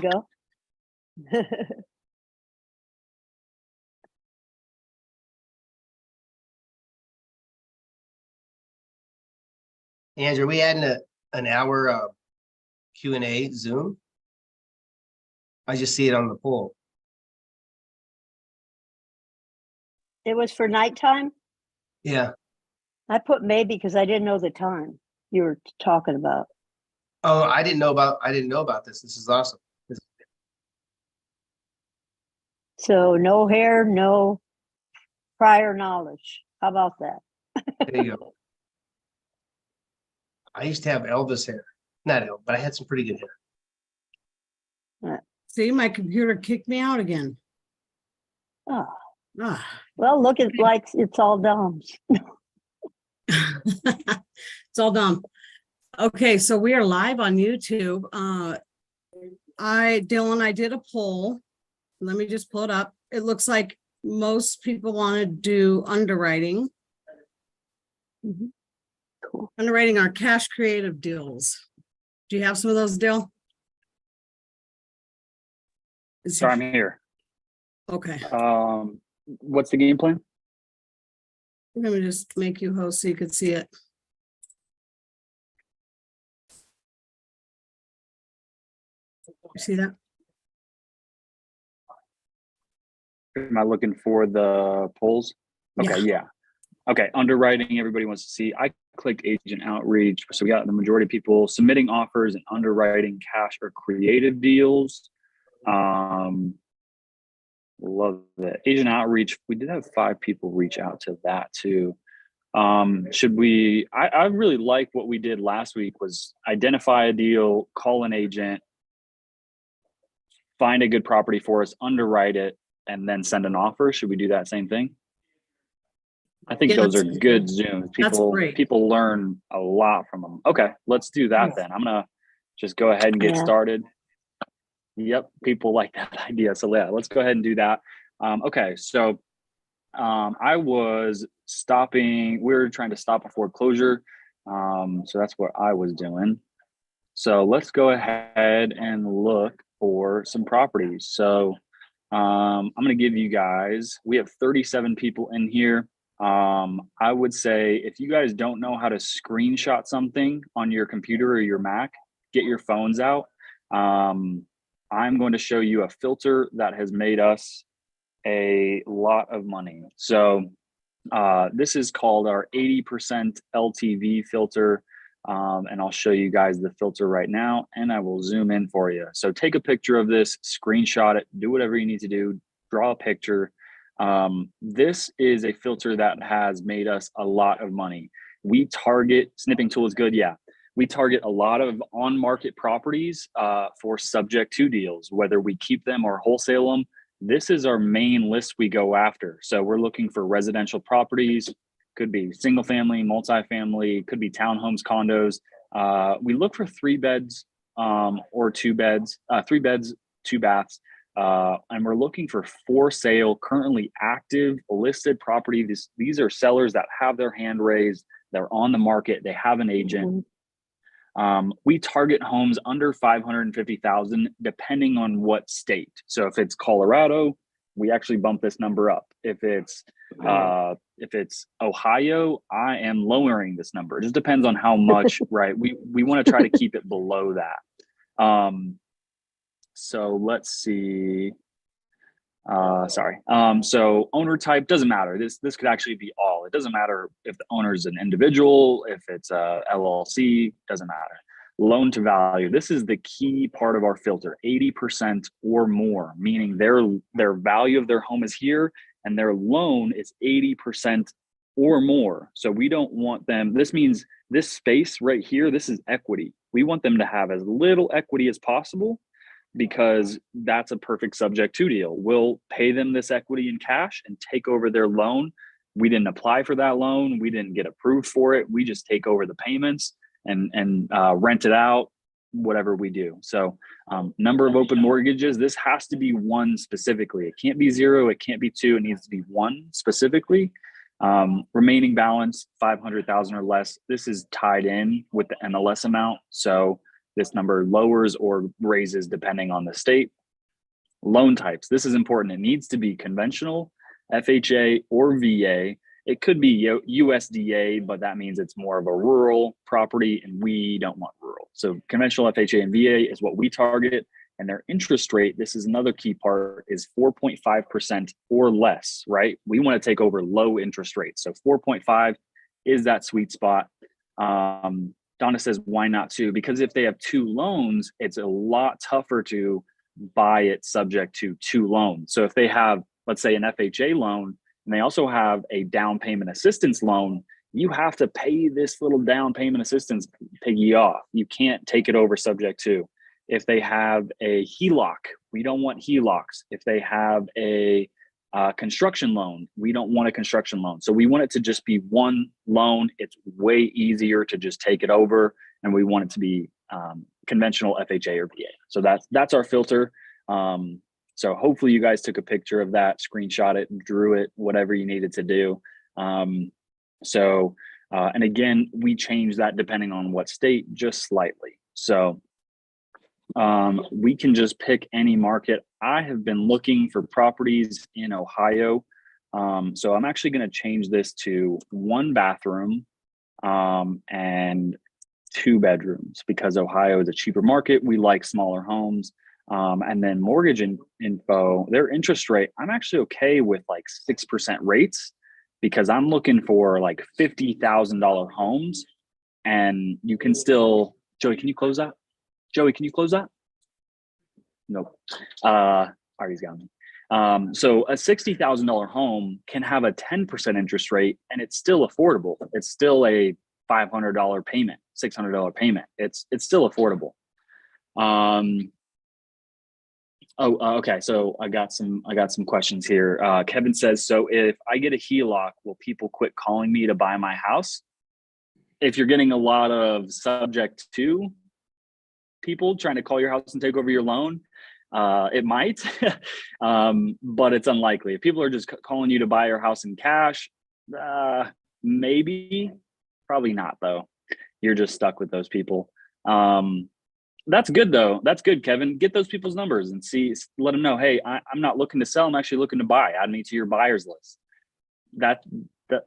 go. Angie, are we adding an hour Q&A Zoom? I just see it on the poll. It was for nighttime. Yeah. I put maybe because I didn't know the time you were talking about. Oh, I didn't know about this. This is awesome. So no hair, no prior knowledge. How about that? There you go. I used to have Elvis hair. Not Elvis, but I had some pretty good hair. See, my computer kicked me out again. Oh. Ah. Well, look, it's like it's all dumb. It's all dumb. Okay, so we are live on YouTube. Dylan, I did a poll. Let me just pull it up. It looks like most people want to do underwriting. Mm-hmm. Cool. Underwriting our cash creative deals. Do you have some of those, Dill? Sorry, I'm here. Okay. What's the game plan? Let me just make you host so you could see it. You see that? Am I looking for the polls? Okay, yeah. Okay, underwriting, everybody wants to see. I clicked agent outreach. So we got the majority of people submitting offers and underwriting cash or creative deals. Love it. Agent outreach, we did have 5 people reach out to that too. Should we, I really like what we did last week was identify a deal, call an agent, find a good property for us, underwrite it, and then send an offer. Should we do that same thing? I think those are good Zooms. People learn a lot from them. Okay, let's do that then. I'm gonna just go ahead and get started. Yep, people like that idea. So yeah, let's go ahead and do that. Okay, so I was we were trying to stop a foreclosure. So that's what I was doing. So let's go ahead and look for some properties. So I'm going to give you guys, we have 37 people in here. I would say if you guys don't know how to screenshot something on your computer or your Mac, get your phones out. I'm going to show you a filter that has made us a lot of money. So this is called our 80% LTV filter. And I'll show you guys the filter right now, and I will zoom in for you. So take a picture of this, screenshot it, do whatever you need to do, draw a picture. This is a filter that has made us a lot of money. We target, snipping tool is good, yeah. We target a lot of on-market properties for subject to deals, whether we keep them or wholesale them. This is our main list we go after. So we're looking for residential properties, could be single family, multifamily, could be townhomes, condos. We look for 3 beds or 2 beds, 3 beds, 2 baths. And we're looking for sale, currently active, listed property. These are sellers that have their hand raised, they're on the market, they have an agent. We target homes under 550,000, depending on what state. So if it's Colorado, we actually bump this number up. If it's Ohio, I am lowering this number. It just depends on how much, right? We want to try to keep it below that. So let's see. So owner type doesn't matter. This could actually be all. It doesn't matter if the owner is an individual, if it's a LLC, doesn't matter. Loan to value. This is the key part of our filter. 80% or more, meaning their value of their home is here and their loan is 80% or more. So we don't want them. This means this space right here, this is equity. We want them to have as little equity as possible, because that's a perfect subject to deal. We'll pay them this equity in cash and take over their loan. We didn't apply for that loan. We didn't get approved for it. We just take over the payments and rent it out, whatever we do. So number of open mortgages, this has to be 1 specifically. It can't be 0, it can't be 2, it needs to be 1 specifically. Remaining balance, 500,000 or less. This is tied in with the MLS amount. So This number lowers or raises depending on the state. Loan types. This is important. It needs to be conventional, FHA, or VA. It could be USDA, but that means it's more of a rural property, and we don't want rural. So conventional, FHA, and VA is what we target. And their interest rate, this is another key part, is 4.5% or less, right? We want to take over low interest rates. So 4.5 is that sweet spot. Donna says, why not two? Because if they have two loans, it's a lot tougher to buy it subject to two loans. So if they have, let's say, an FHA loan, and they also have a down payment assistance loan, you have to pay this little down payment assistance piggy off. You can't take it over subject to. If they have a HELOC, we don't want HELOCs. If they have a construction loan, we don't want a construction loan. So we want it to just be one loan. It's way easier to just take it over, and we want it to be conventional FHA or VA. So that's our filter. So hopefully you guys took a picture of that, screenshot it, drew it, whatever you needed to do. And again, we change that depending on what state, just slightly. So we can just pick any market. I have been looking for properties in Ohio. So I'm actually going to change this to 1 bathroom and 2 bedrooms, because Ohio is a cheaper market. We like smaller homes. And then mortgage info, their interest rate, I'm actually okay with like 6% rates, because I'm looking for like $50,000 homes, and you can still, Joey, can you close that? Joey, can you close that? Nope. Artie's got me. So a $60,000 home can have a 10% interest rate, and it's still affordable. It's still a $500 payment, $600 payment. It's still affordable. Okay. So I got some questions here. Kevin says, so if I get a HELOC, will people quit calling me to buy my house? If you're getting a lot of subject to people trying to call your house and take over your loan, it might, but it's unlikely. If people are just calling you to buy your house in cash, maybe, probably not though. You're just stuck with those people. That's good though. That's good, Kevin. Get those people's numbers and let them know, hey, I'm not looking to sell. I'm actually looking to buy. Add me to your buyers list.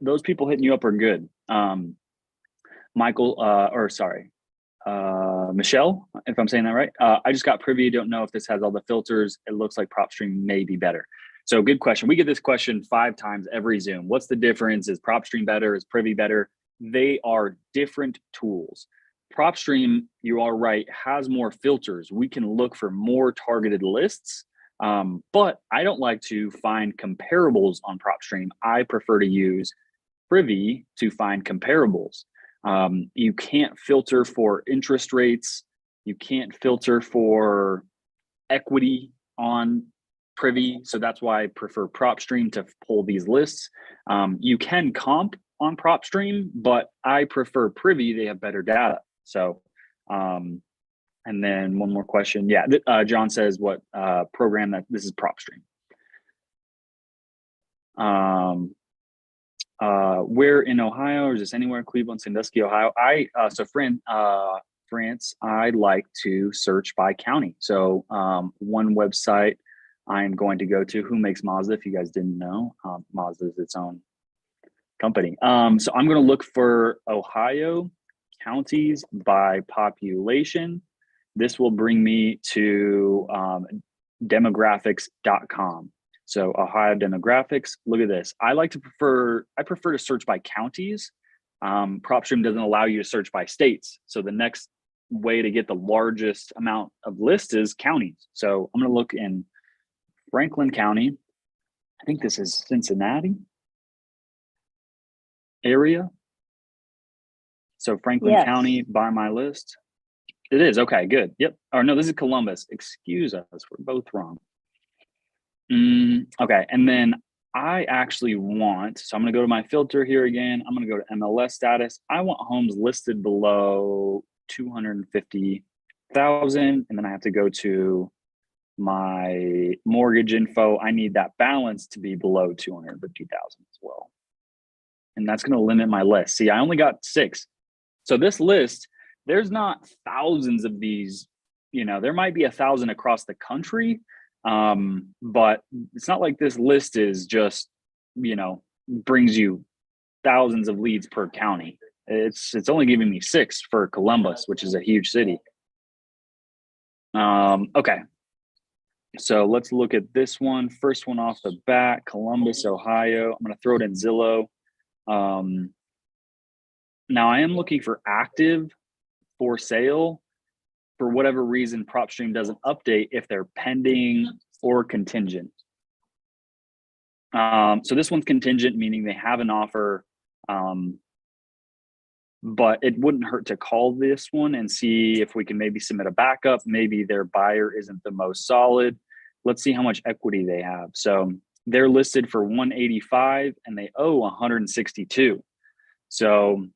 Those people hitting you up are good. Michelle, if I'm saying that right. I just got privy. Don't know if this has all the filters. It looks like PropStream may be better. So good question. We get this question 5 times every Zoom. What's the difference? Is PropStream better? Is Privy better? They are different tools. PropStream, you are right, has more filters. We can look for more targeted lists, but I don't like to find comparables on PropStream. I prefer to use Privy to find comparables. You can't filter for interest rates. You can't filter for equity on Privy. So that's why I prefer PropStream to pull these lists. You can comp on PropStream, but I prefer Privy. They have better data. So, and then one more question. Yeah. John says what program that this is PropStream. Where in Ohio, or is this anywhere? Cleveland, Sandusky, Ohio. France, I like to search by county. So one website I'm going to go to, who makes Mazda, if you guys didn't know, Mazda is its own company. So I'm going to look for Ohio counties by population. This will bring me to demographics.com. So Ohio demographics, look at this. I prefer to search by counties. PropStream doesn't allow you to search by states. So the next way to get the largest amount of lists is counties. So I'm going to look in Franklin County. I think this is Cincinnati area. So Franklin County by my list. It is. Okay, good. Yep. Or no, this is Columbus. Excuse us. We're both wrong. Okay. And then I actually want, so I'm going to go to my filter here again. I'm going to go to MLS status. I want homes listed below 250,000. And then I have to go to my mortgage info. I need that balance to be below 250,000 as well. And that's going to limit my list. See, I only got 6. So this list there's not thousands of these, there might be 1,000 across the country. But it's not like this list is just, brings you thousands of leads per county. It's only giving me 6 for Columbus, which is a huge city. Okay. So let's look at this one. First one off the bat, Columbus, Ohio. I'm going to throw it in Zillow. Now I am looking for active for sale. For whatever reason, PropStream doesn't update if they're pending or contingent. So this one's contingent, meaning they have an offer, but it wouldn't hurt to call this one and see if we can maybe submit a backup. Maybe their buyer isn't the most solid. Let's see how much equity they have. So they're listed for 185 and they owe 162. So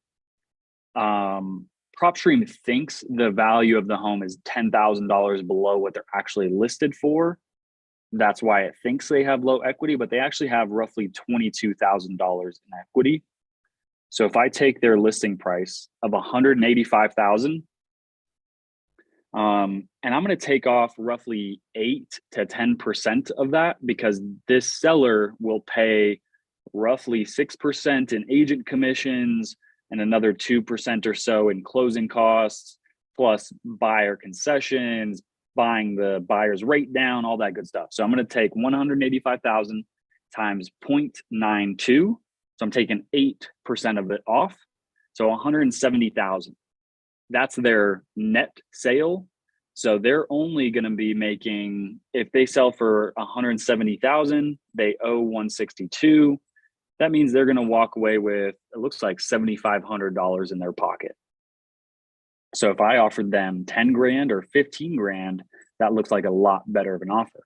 PropStream thinks the value of the home is $10,000 below what they're actually listed for. That's why it thinks they have low equity, but they actually have roughly $22,000 in equity. So if I take their listing price of $185,000, and I'm going to take off roughly 8 to 10% of that, because this seller will pay roughly 6% in agent commissions and another 2% or so in closing costs, plus buyer concessions, buying the buyer's rate down, all that good stuff. So I'm going to take 185,000 times 0.92. So I'm taking 8% of it off. So 170,000. That's their net sale. So they're only going to be making, if they sell for 170,000, they owe 162. That means they're going to walk away with, it looks like $7,500 in their pocket. So if I offered them 10 grand or 15 grand, that looks like a lot better of an offer.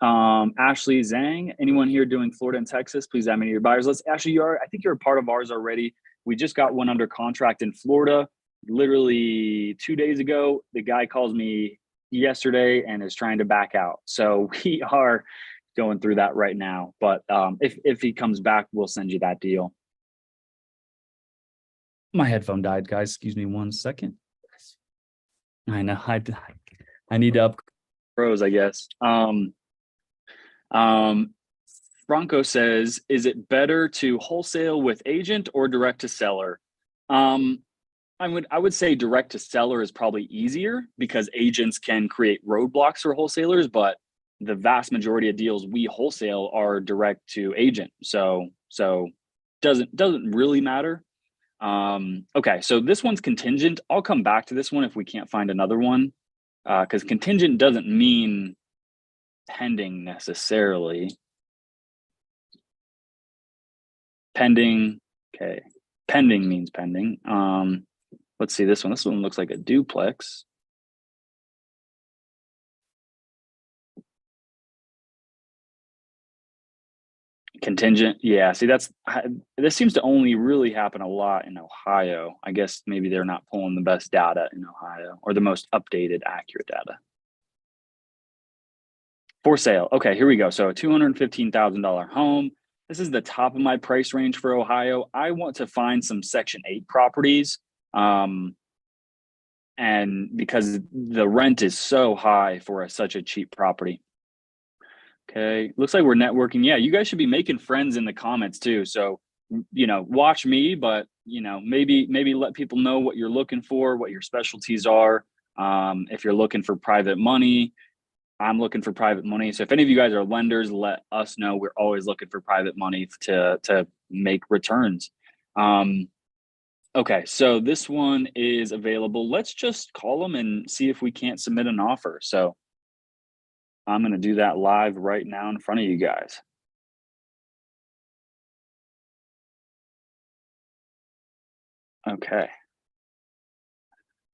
Ashley Zhang, anyone here doing Florida and Texas, please add me to your buyers list. Ashley, I think you're a part of ours already. We just got one under contract in Florida. Literally 2 days ago, the guy calls me yesterday and is trying to back out. So we are going through that right now. But if he comes back, we'll send you that deal. My headphone died, guys. Excuse me 1 second. I know I need to up pros, I guess. Bronco says, is it better to wholesale with agent or direct to seller? I would say direct to seller is probably easier because agents can create roadblocks for wholesalers, but the vast majority of deals we wholesale are direct to agent. So doesn't really matter. Okay, so this one's contingent. I'll come back to this one if we can't find another one, because contingent doesn't mean pending necessarily. Pending, okay. Pending means pending. Let's see this one. This one looks like a duplex. Contingent, yeah. See, this seems to only really happen a lot in Ohio. I guess maybe they're not pulling the best data in Ohio or the most updated, accurate data. For sale. Okay, here we go. So a $215,000 home. This is the top of my price range for Ohio. I want to find some Section 8 properties. And because the rent is so high for such a cheap property. Okay, looks like we're networking. Yeah, you guys should be making friends in the comments too. So, watch me, but maybe let people know what you're looking for, what your specialties are. If you're looking for private money, I'm looking for private money. So if any of you guys are lenders, let us know. We're always looking for private money to make returns. Okay, so this one is available. Let's just call them and see if we can't submit an offer. So I'm going to do that live right now in front of you guys. Okay.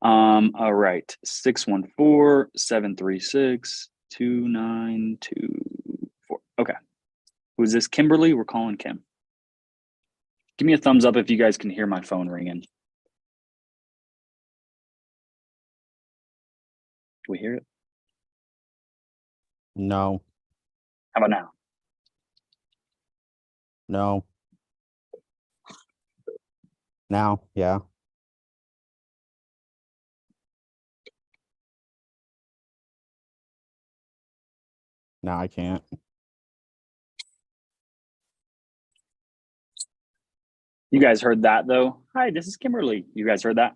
All right. 614-736-2924. Okay. Who's this? Kimberly? We're calling Kim. Give me a thumbs up if you guys can hear my phone ringing. Do we hear it? No. How about now? No. Now, yeah. Now I can't. You guys heard that though? Hi, this is Kimberly. You guys heard that?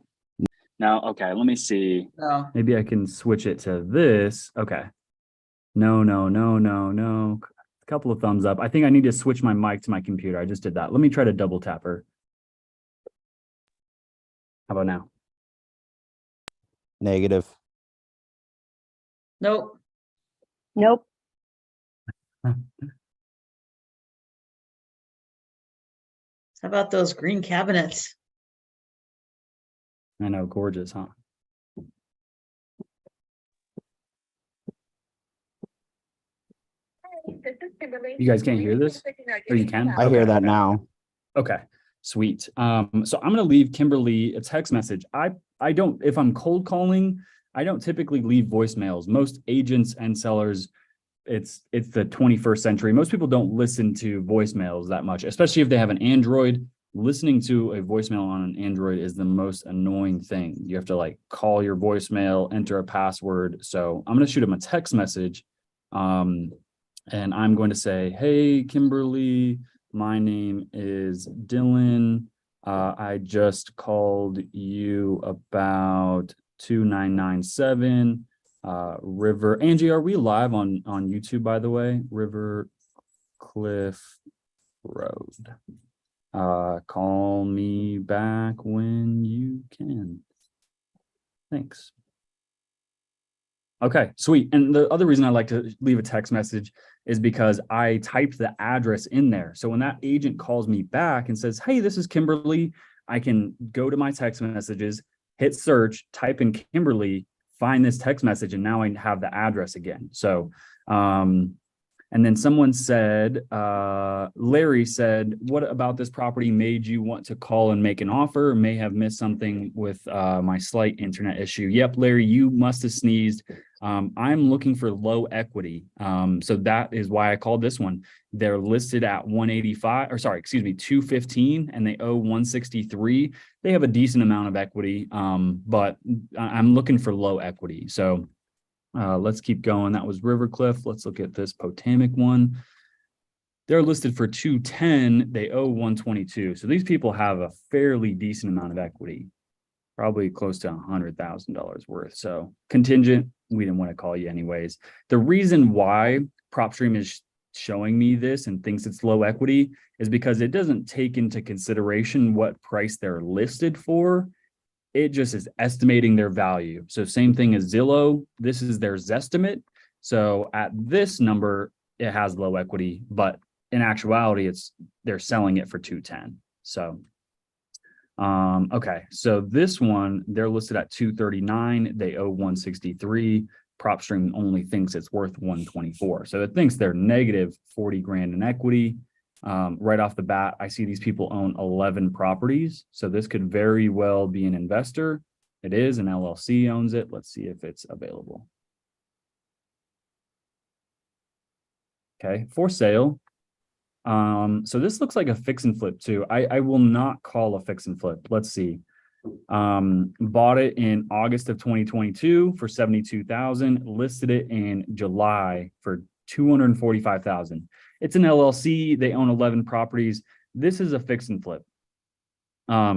No, okay, let me see. No. Maybe I can switch it to this. Okay. No. A couple of thumbs up. I think I need to switch my mic to my computer. I just did that. Let me try to double tap her. How about now? Negative. Nope. Nope. How about those green cabinets? I know, gorgeous, huh? You guys can't hear this? Or you can? I hear Okay. that now. Okay, sweet. So I'm gonna leave Kimberly a text message. I don't, if I'm cold calling, I don't typically leave voicemails. Most agents and sellers, it's the 21st century. Most people don't listen to voicemails that much, especially if they have an Android. Listening to a voicemail on an Android is the most annoying thing. You have to like call your voicemail, enter a password. So I'm gonna shoot them a text message. And I'm going to say, hey, Kimberly, my name is Dylan. I just called you about 2997 River. Angie, are we live on YouTube, by the way? River Cliff Road. Call me back when you can. Thanks. Okay, sweet. And the other reason I like to leave a text message is because I typed the address in there. So when that agent calls me back and says, hey, this is Kimberly, I can go to my text messages, hit search, type in Kimberly, find this text message, and now I have the address again. So, and then someone said, Larry said, what about this property made you want to call and make an offer? May have missed something with my slight internet issue. Yep, Larry, you must have sneezed. I'm looking for low equity. So that is why I called this one. They're listed at 185, or sorry, excuse me, 215, and they owe 163. They have a decent amount of equity, but I'm looking for low equity. So let's keep going. That was Rivercliff. Let's look at this Potomac one. They're listed for 210. They owe 122. So these people have a fairly decent amount of equity, probably close to $100,000 worth. So contingent, we didn't want to call you anyways. The reason why PropStream is showing me this and thinks it's low equity is because it doesn't take into consideration what price they're listed for. It just is estimating their value. So same thing as Zillow, this is their Zestimate. So at this number, it has low equity, but in actuality, they're selling it for 210. So, okay. So this one, they're listed at 239. They owe 163. PropStream only thinks it's worth 124. So it thinks they're negative 40 grand in equity. Right off the bat, I see these people own 11 properties. So this could very well be an investor. It is, an LLC owns it. Let's see if it's available. Okay, for sale. So this looks like a fix and flip too. I will not call a fix and flip. Let's see. Bought it in August of 2022 for 72,000, listed it in July for 245,000. It's an LLC. They own 11 properties. This is a fix and flip.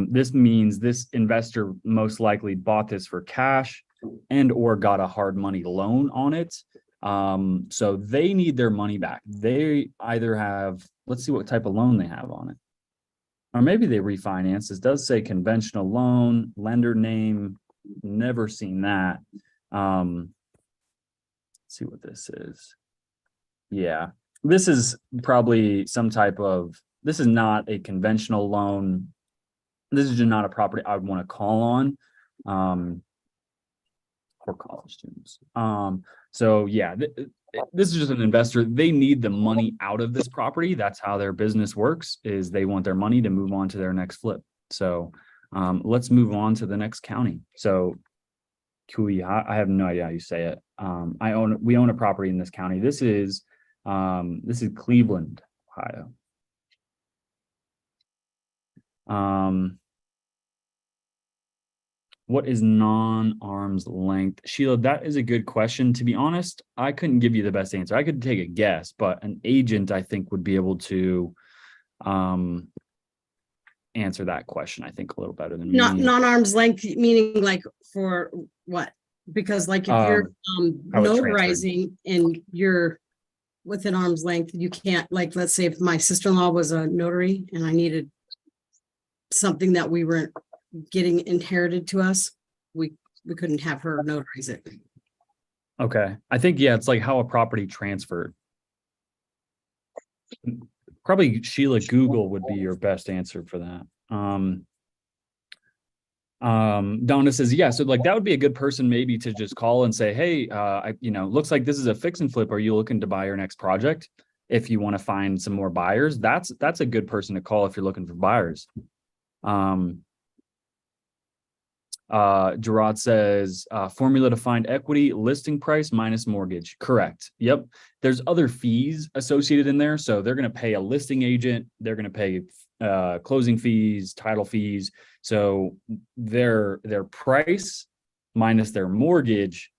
This means this investor most likely bought this for cash and or got a hard money loan on it. So they need their money back. They either have, let's see what type of loan they have on it. Or maybe they refinance. It does say conventional loan, lender name, never seen that. Let's see what this is. Yeah, this is probably some type of, this is not a conventional loan. This is just not a property I would want to call on for college students. So yeah, this is just an investor. They need the money out of this property. That's how their business works, is they want their money to move on to their next flip. So let's move on to the next county. So I have no idea how you say it. We own a property in this county. This is Cleveland, Ohio. What is non-arm's length? Sheila, that is a good question. To be honest, I couldn't give you the best answer. I could take a guess, but an agent, I think, would be able to answer that question, I think, a little better than Not me. non-arm's length, meaning like for what? Because like if you're how it notarizing and you're within arm's length, you can't, like, let's say if my sister-in-law was a notary and I needed something that we weren't getting inherited to us, we couldn't have her notarize it. Okay. I think, yeah, it's like how a property transferred. Probably Sheila, Google would be your best answer for that. Donna says, yeah, so like that would be a good person maybe to just call and say, hey, looks like this is a fix and flip. Are you looking to buy your next project? If you want to find some more buyers, that's a good person to call if you're looking for buyers. Gerard says, formula to find equity, listing price minus mortgage. Correct. Yep. There's other fees associated in there. So they're going to pay a listing agent. They're going to pay closing fees, title fees. So their price minus their mortgage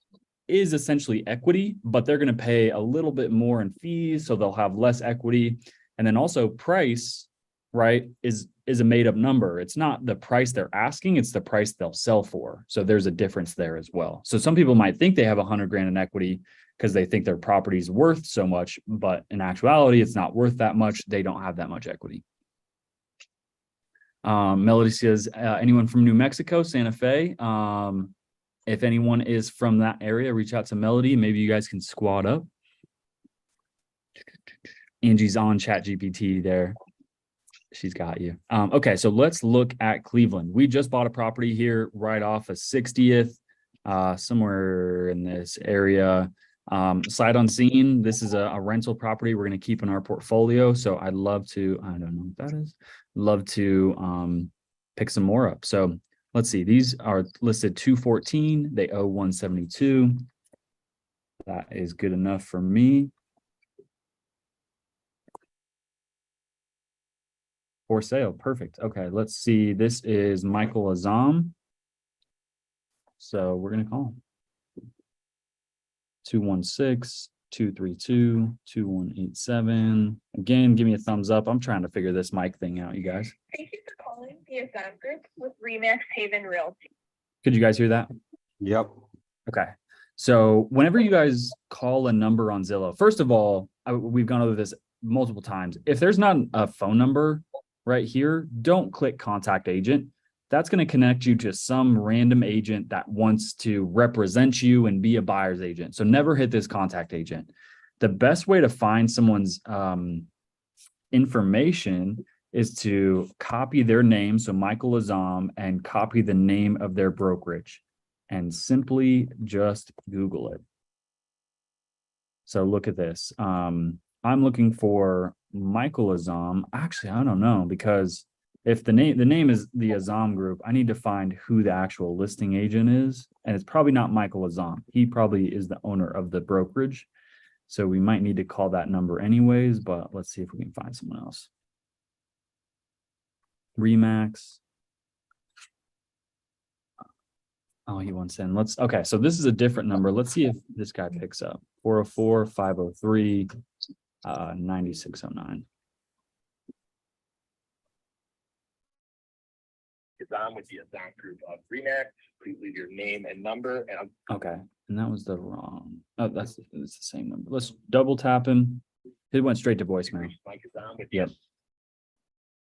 is essentially equity, but they're going to pay a little bit more in fees. So they'll have less equity. And then also price, right, is a made up number. It's not the price they're asking, it's the price they'll sell for. So there's a difference there as well. So some people might think they have 100 grand in equity because they think their property's worth so much, but in actuality, it's not worth that much. They don't have that much equity. Melody says, anyone from New Mexico, Santa Fe? If anyone is from that area, reach out to Melody. Maybe you guys can squad up. Angie's on ChatGPT there. She's got you. Okay, so let's look at Cleveland. We just bought a property here right off of 60th, somewhere in this area. Sight unseen. This is a rental property we're going to keep in our portfolio. So I'd love to, I don't know what that is, love to pick some more up. So let's see. These are listed 214. They owe 172. That is good enough for me. For sale. Perfect. Okay, let's see. This is Michael Azam. So we're going to call him. 216-232-2187. Again, give me a thumbs up. I'm trying to figure this mic thing out, you guys. Thank you for calling the Azam Group with Remax Haven Realty. Could you guys hear that? Yep. Okay. So whenever you guys call a number on Zillow, first of all, we've gone over this multiple times. If there's not a phone number right here, don't click contact agent. That's going to connect you to some random agent that wants to represent you and be a buyer's agent. So never hit this contact agent. The best way to find someone's information is to copy their name. So Michael Azam, and copy the name of their brokerage and simply just Google it. So look at this. I'm looking for Michael Azam. Actually, I don't know, because if the name is the Azam Group, I need to find who the actual listing agent is. And it's probably not Michael Azam. He probably is the owner of the brokerage. So we might need to call that number anyways, but let's see if we can find someone else. Remax. Oh, he wants in. Okay, so this is a different number. Let's see if this guy picks up. 404-503 9609. I'm with the Azam Group of Remax. Please leave your name and number. And okay, and that was the wrong. Oh, it's the same number. Let's double tap him. It went straight to voicemail. Yep.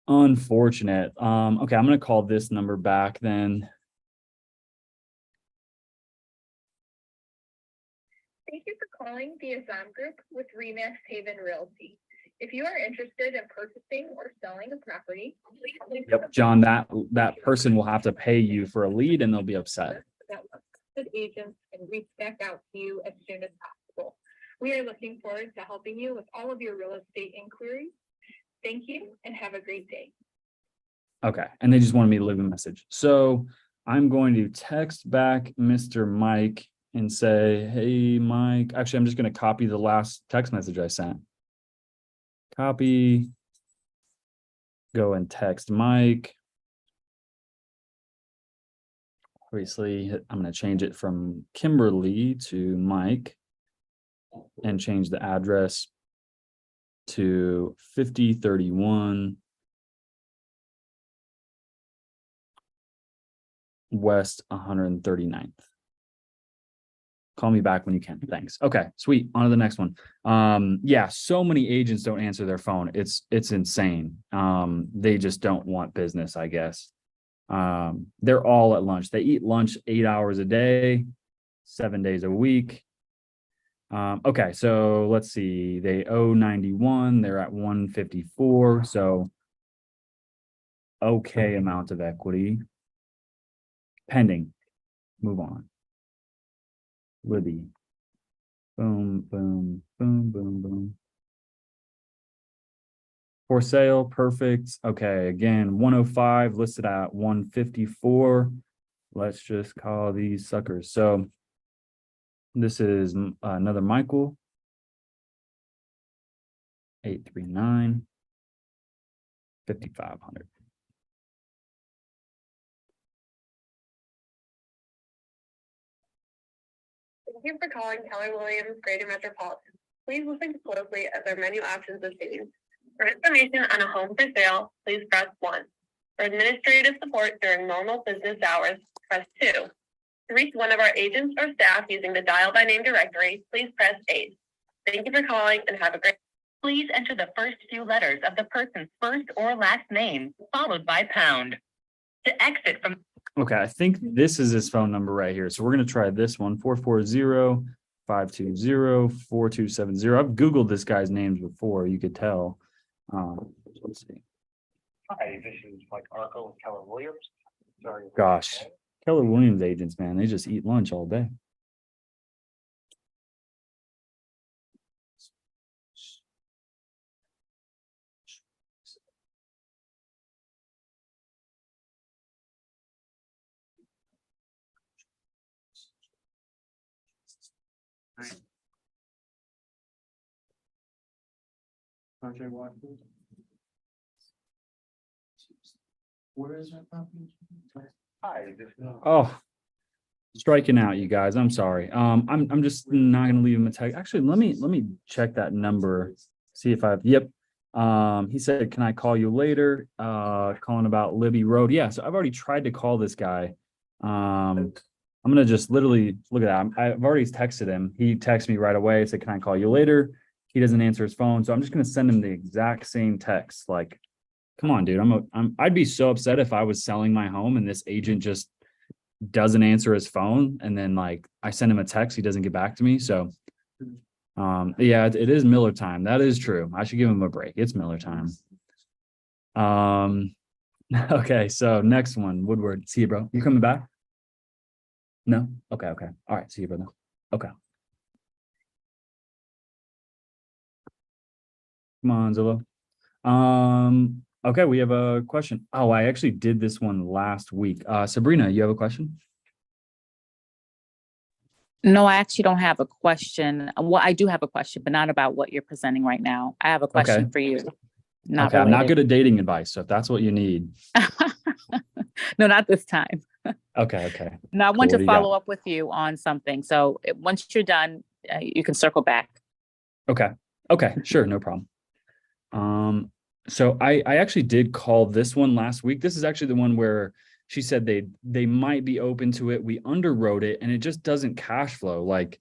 Unfortunate. Okay, I'm gonna call this number back then. Thank you for calling the Azam Group with Remax Haven Realty. If you are interested in purchasing or selling a property, please. Yep, John, that person will have to pay you for a lead and they'll be upset. That agents can reach back out to you as soon as possible. We are looking forward to helping you with all of your real estate inquiries. Thank you and have a great day. Okay, and they just wanted me to leave a message. So I'm going to text back Mr. Mike and say, hey, Mike. Actually, I'm just going to copy the last text message I sent. Copy, go and text Mike. obviously I'm going to change it from Kimberly to Mike and change the address to 5031 West 139th. Call me back when you can. Thanks. Okay, sweet. On to the next one. Yeah, so many agents don't answer their phone. It's insane. They just don't want business, I guess. They're all at lunch. They eat lunch 8 hours a day, 7 days a week. Okay, so let's see. They owe 91. They're at 154. So okay amount of equity. Pending. Move on. Libby. Boom, boom, boom, boom, boom. For sale, perfect. Okay, again, 105 listed at 154. Let's just call these suckers. So this is another Michael. 839 5500. Thank you for calling Keller Williams Greater Metropolitan. Please listen closely as our menu options have changed. For information on a home for sale, please press 1. For administrative support during normal business hours, press 2. To reach one of our agents or staff using the dial by name directory, please press 8. Thank you for calling and have a great. Please enter the first few letters of the person's first or last name, followed by pound. To exit from. Okay, I think this is his phone number right here. So we're going to try this one, 440-520-4270. I've Googled this guy's names before, you could tell. Let's see. Hi, this is Mike Arco with Keller Williams. Sorry. Gosh, Keller Williams agents, man, they just eat lunch all day. Where is that property? Hi, this is. Oh, striking out, you guys. I'm sorry. I'm just not gonna leave him a text. Actually, let me check that number. See if I've. Yep. He said, "Can I call you later?" Calling about Libby Road. Yeah. So I've already tried to call this guy. I'm gonna just literally look at that. I've already texted him. He texted me right away. Said, "Can I call you later?" He doesn't answer his phone, so I'm just gonna send him the exact same text. Like, come on, dude. I'd be so upset if I was selling my home and this agent just doesn't answer his phone, and then like I send him a text, he doesn't get back to me. So yeah, it is Miller time. That is true. I should give him a break. It's Miller time. Okay, so next one, Woodward. See you, bro. You coming back? No? Okay. All right, see you, brother. Okay. Come on, Zillow. Okay, we have a question. Oh, I actually did this one last week. Sabrina, you have a question? No, I actually don't have a question. Well, I do have a question, but not about what you're presenting right now. I have a question Okay. for you. Not Okay, I'm not related. good at dating advice, so if that's what you need. No, not this time. Okay. No, I want Cool. What do to you got? follow up with you on something. So once you're done, you can circle back. Okay, sure, no problem. So I actually did call this one last week. This is actually the one where she said they might be open to it. We underwrote it and it just doesn't cash flow. Like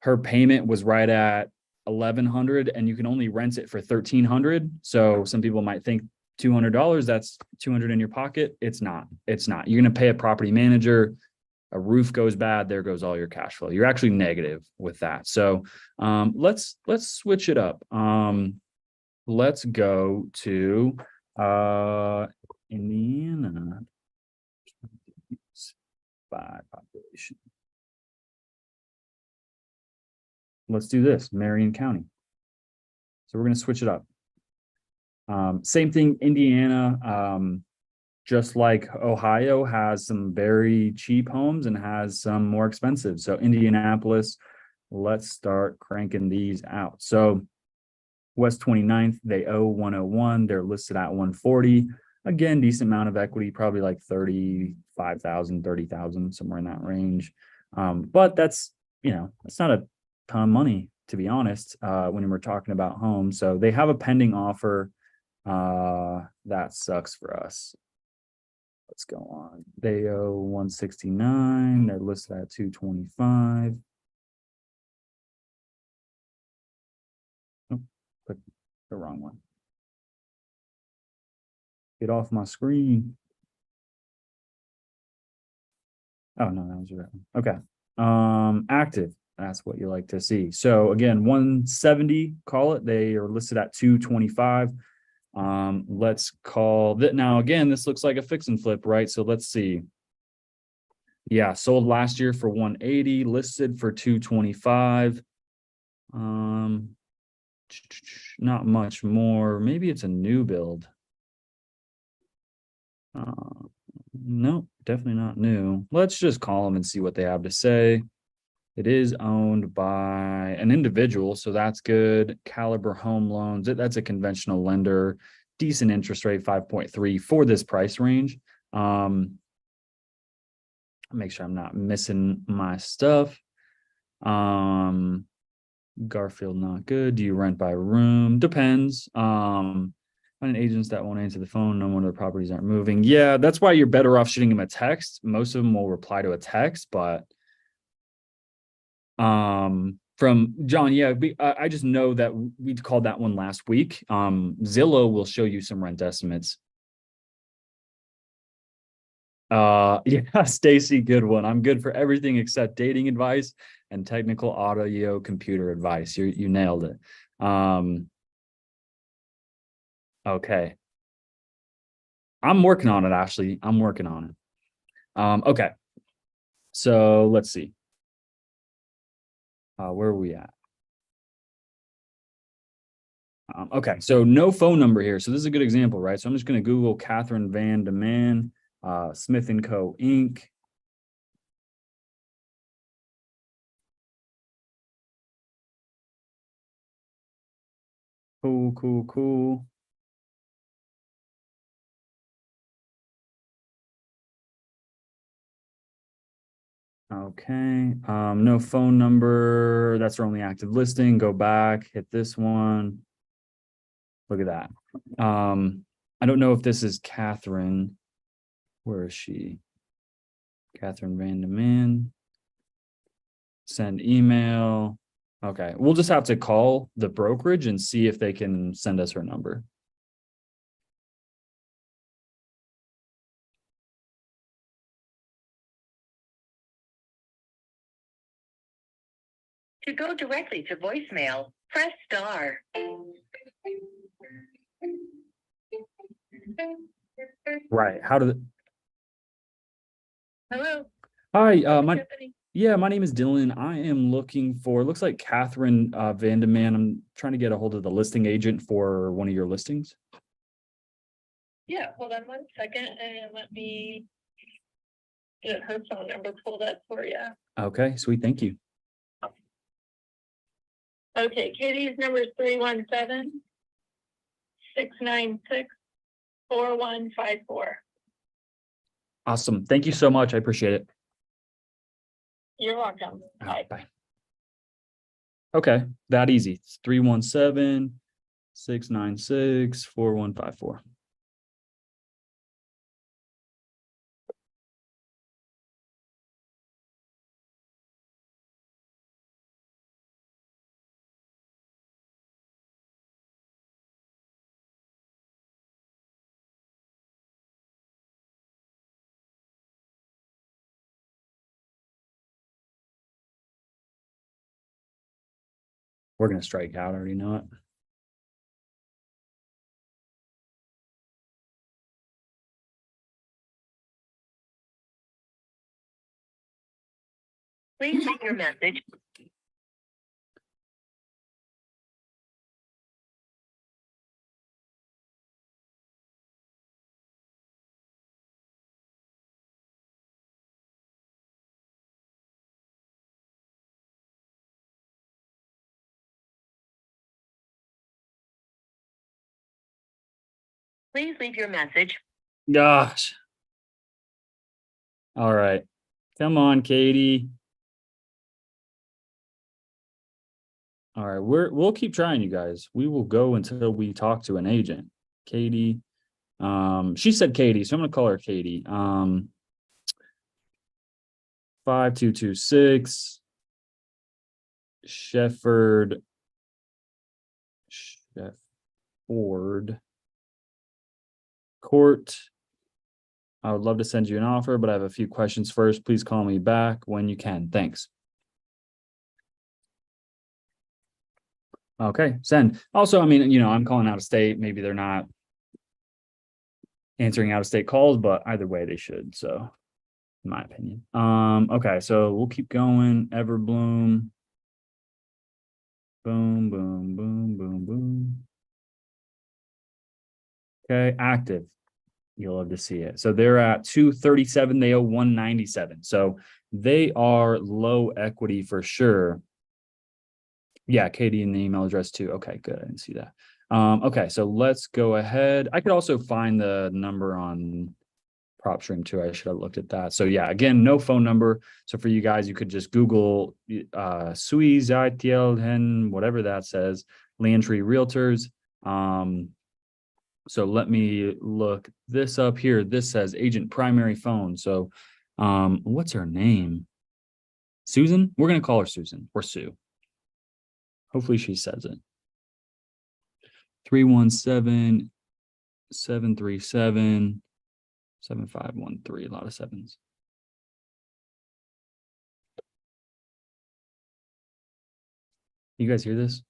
her payment was right at $1,100 and you can only rent it for $1,300. So some people might think $200, that's $200 in your pocket. It's not. You're going to pay a property manager. A roof goes bad, there goes all your cash flow. You're actually negative with that. So let's switch it up. Let's go to Indiana by population. Let's do this, Marion County. So we're going to switch it up. Same thing, Indiana, just like Ohio has some very cheap homes and has some more expensive. So Indianapolis, let's start cranking these out. So West 29th, they owe 101. They're listed at 140. Again, decent amount of equity, probably like 35,000, 30,000, somewhere in that range. But that's, it's not a ton of money, to be honest, when we're talking about homes. So they have a pending offer. That sucks for us. Let's go on. They owe 169. They're listed at 225. Oh, click the wrong one. Get off my screen. Oh no, that was the right one. Okay. Active. That's what you like to see. So again, 170, call it. They are listed at 225. Let's call that. Now again, this looks like a fix and flip, right? So let's see. Yeah, sold last year for 180, listed for 225. Not much more. Maybe it's a new build. No, definitely not new. Let's just call them and see what they have to say. It is owned by an individual, so that's good. Caliber Home Loans, that's a conventional lender. Decent interest rate, 5.3 for this price range. Make sure I'm not missing my stuff. Garfield, not good. Do you rent by room? Depends. Find agents that won't answer the phone. No wonder properties aren't moving. Yeah, that's why you're better off shooting them a text. Most of them will reply to a text, but from John, yeah, I just know that we called that one last week. Zillow will show you some rent estimates. Yeah, Stacy, good one. I'm good for everything except dating advice and technical audio computer advice. You nailed it. Okay. I'm working on it, Ashley. I'm working on it. Okay. So let's see. Where are we at? Okay, so no phone number here. So this is a good example, right? So I'm just going to Google Catherine Van de Man, Smith & Co. Inc. Cool. Okay, no phone number. That's our only active listing. Go back, hit this one. Look at that. I don't know if this is Catherine. Where is she? Catherine Van de Man. Send email. Okay, we'll just have to call the brokerage and see if they can send us her number. To go directly to voicemail, press star. Right. How did it? Hello. Hi, Tiffany. my name is Dylan. I am looking for, looks like Catherine Van de Man. I'm trying to get a hold of the listing agent for one of your listings. Yeah, hold on 1 second and let me get her phone number pulled up for you. Okay, sweet. Thank you. Okay, Katie's number is 317-696-4154. Awesome. Thank you so much. I appreciate it. You're welcome. Bye. Bye. Okay, that easy. It's 317-696-4154. We're going to strike out. I already know it. Please leave your message. Please leave your message Gosh. All right. Come on, Katie. All right, we'll keep trying, you guys. We will go until we talk to an agent. Katie. She said Katie, so I'm gonna call her Katie. 5226 Shefford Court. I would love to send you an offer, but I have a few questions first. Please call me back when you can. Thanks. Okay, send. Also, I mean, you know, I'm calling out of state. Maybe they're not answering out of state calls, but either way they should. So in my opinion. Okay, so we'll keep going. Everbloom. Boom, boom, boom, boom, boom. Okay, active. You'll love to see it. So they're at 237. They owe 197. So they are low equity for sure. Yeah, Katie in the email address too. Okay, good. I didn't see that. Okay, so let's go ahead. I could also find the number on PropStream too. I should have looked at that. So yeah, again, no phone number. So for you guys, you could just Google Suisse, ITL, Hen, whatever that says, Landry Realtors. So let me look this up here. This says agent primary phone. So what's her name? Susan? We're going to call her Susan or Sue. Hopefully she says it. 317-737-7513. A lot of sevens. You guys hear this?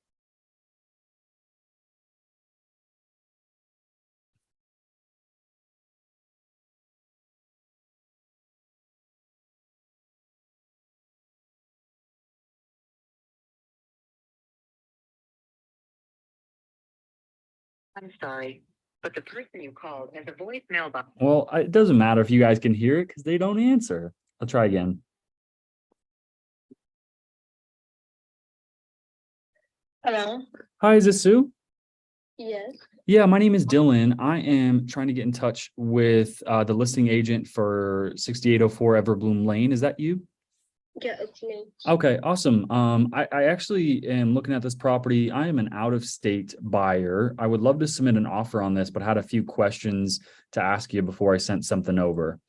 I'm sorry, but the person you called has a voicemail box. Well, it doesn't matter if you guys can hear it because they don't answer. I'll try again. Hello. Hi, is this Sue? Yes. Yeah, my name is Dylan. I am trying to get in touch with the listing agent for 6804 Everbloom Lane. Is that you? Yeah, it's me. Okay, awesome. I actually am looking at this property. I am an out-of-state buyer. I would love to submit an offer on this, but had a few questions to ask you before I sent something over.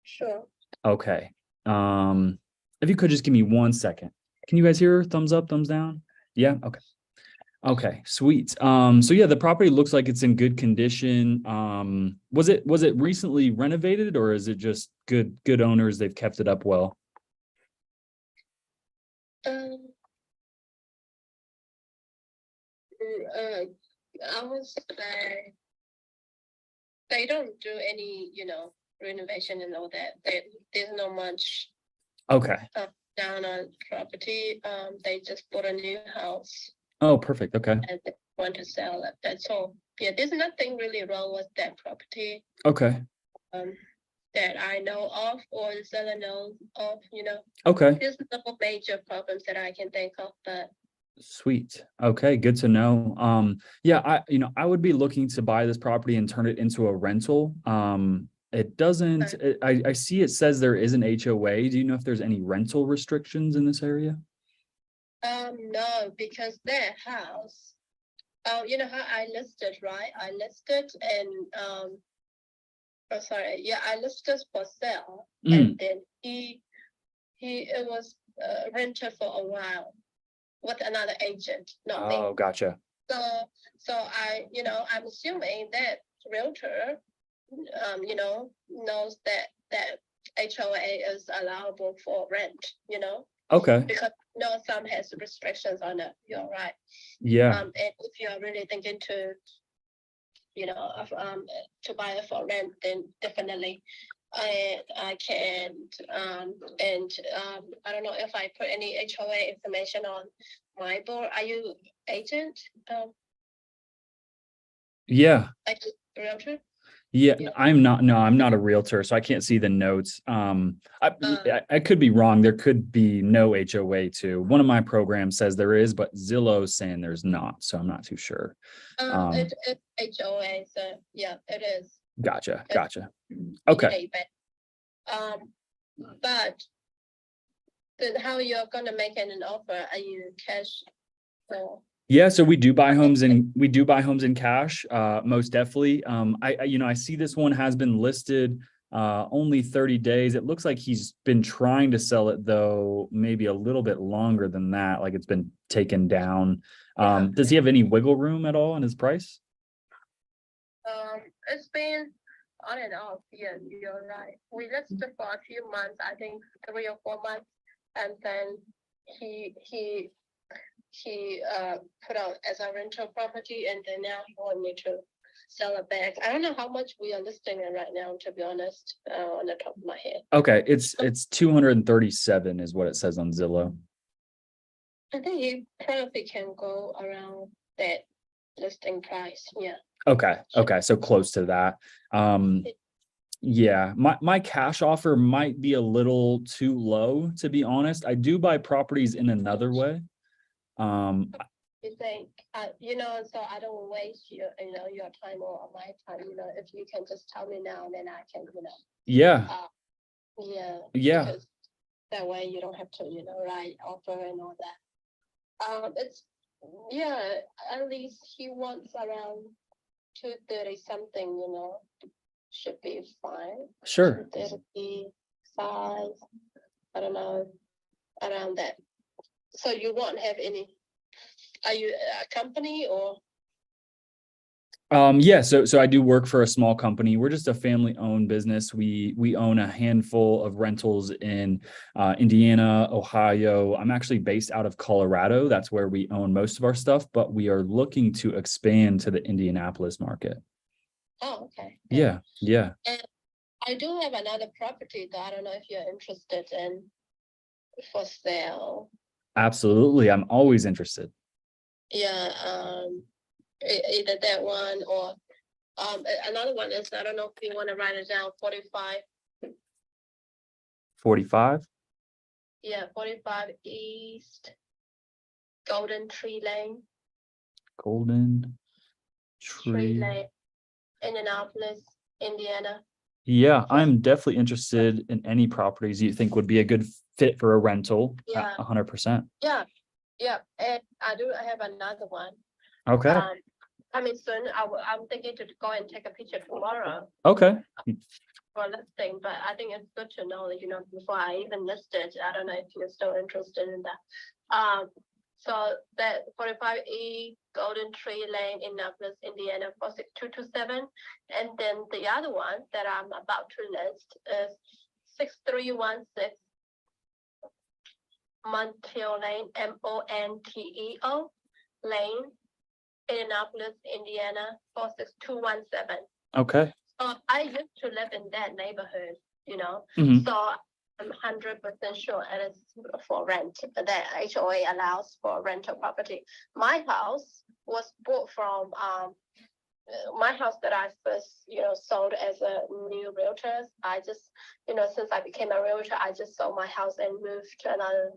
Sure. Okay. If you could just give me 1 second. Can you guys hear her? Thumbs up, thumbs down? Yeah, okay. Okay, sweet. So yeah, the property looks like it's in good condition. Was it recently renovated or is it just good owners, they've kept it up well? I would say they don't do any, renovation and all that. There's not much Okay. down on property. They just bought a new house Oh, perfect. Okay. and they want to sell it. That's all. Yeah, there's nothing really wrong with that property. Okay. That I know of or the seller knows of, Okay. There's no major problems that I can think of, but Sweet. Okay, good to know. Yeah, I would be looking to buy this property and turn it into a rental. It doesn't, I see it says there is an HOA. Do you know if there's any rental restrictions in this area? no, because their house, you know how I listed, right? I listed and I listed for sale, and then it was rented for a while with another agent, not me. Oh, gotcha. So I'm assuming that realtor, knows that HOA is allowable for rent, Okay. because some has restrictions on it. You're right. Yeah. And if you're really thinking to, to buy it for rent, then definitely I can. I don't know if I put any HOA information on my board. Are you agent? Yeah. Realtor? Yeah, Yeah. I'm not a realtor, so I can't see the notes. I could be wrong. There could be no HOA too. One of my programs says there is, but Zillow's saying there's not, so I'm not too sure. It's HOA, so yeah, it is. Gotcha. It's Gotcha. Okay. pay back. But then how you're gonna make an offer? Are you cash? So Yeah, so we do buy homes in cash, most definitely. I see this one has been listed only 30 days. It looks like he's been trying to sell it though, maybe a little bit longer than that, like it's been taken down. Does he have any wiggle room at all in his price? it's been on and off. Yes, you're right. We listed for a few months, I think 3 or 4 months, and then he put out as a rental property, and then now he want me to sell it back. I don't know how much we are listing it right now, to be honest, on the top of my head. Okay, it's 237 is what it says on Zillow. I think he probably can go around that listing price. Yeah. Okay, so close to that. Yeah, my cash offer might be a little too low, to be honest. I do buy properties in another way. You think, so I don't waste your time or my time, if you can just tell me now, then I can, Yeah, yeah. because that way you don't have to, write offer and all that. At least he wants around 230 something, should be fine. Sure. 235, I don't know, around that. So you won't have any, are you a company or? Yeah, so I do work for a small company. We're just a family-owned business. We own a handful of rentals in Indiana, Ohio. I'm actually based out of Colorado. That's where we own most of our stuff, but we are looking to expand to the Indianapolis market. Oh, okay. Yeah. And I do have another property that I don't know if you're interested in for sale. Absolutely. I'm always interested. Yeah, either that one or another one is, I don't know if you want to write it down, 45. 45? Yeah, 45 East Golden Tree Lane. Golden Tree Tree. Lane, Indianapolis, Indiana. Yeah, I'm definitely interested in any properties you think would be a good fit for a rental. Yeah. 100%. Yeah, and I do have another one. Okay. Coming soon. I'm thinking to go and take a picture tomorrow Okay. for listing, but I think it's good to know, before I even list it. I don't know if you're still interested in that. So that 45E Golden Tree Lane in Indianapolis, Indiana, 46227. And then the other one that I'm about to list is 6316 Monteo Lane, Monteo Lane, Indianapolis, Indiana, 46217. Okay. So I used to live in that neighborhood, Mhm. so I'm 100% sure it is for rent. The HOA allows for rental property. My house was bought from my house that I first, sold as a new realtor. I just, since I became a realtor, I just sold my house and moved to another,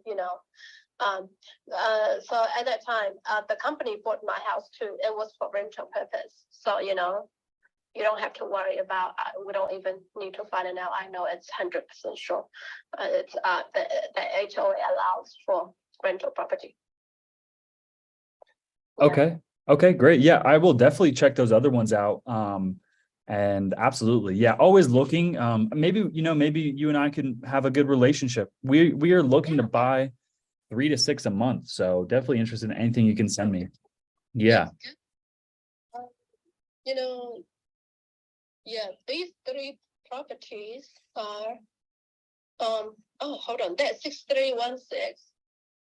so at that time, the company bought my house too. It was for rental purpose. So, you don't have to worry about, we don't even need to find it out. I know it's 100% sure. It's the HOA allows for rental property. Okay. Okay, great. Yeah, I will definitely check those other ones out. And absolutely. Yeah, always looking. Maybe you and I can have a good relationship. We are looking to buy 3 to 6 a month. So definitely interested in anything you can send me. Yeah. These 3 properties are, hold on, that's 6316.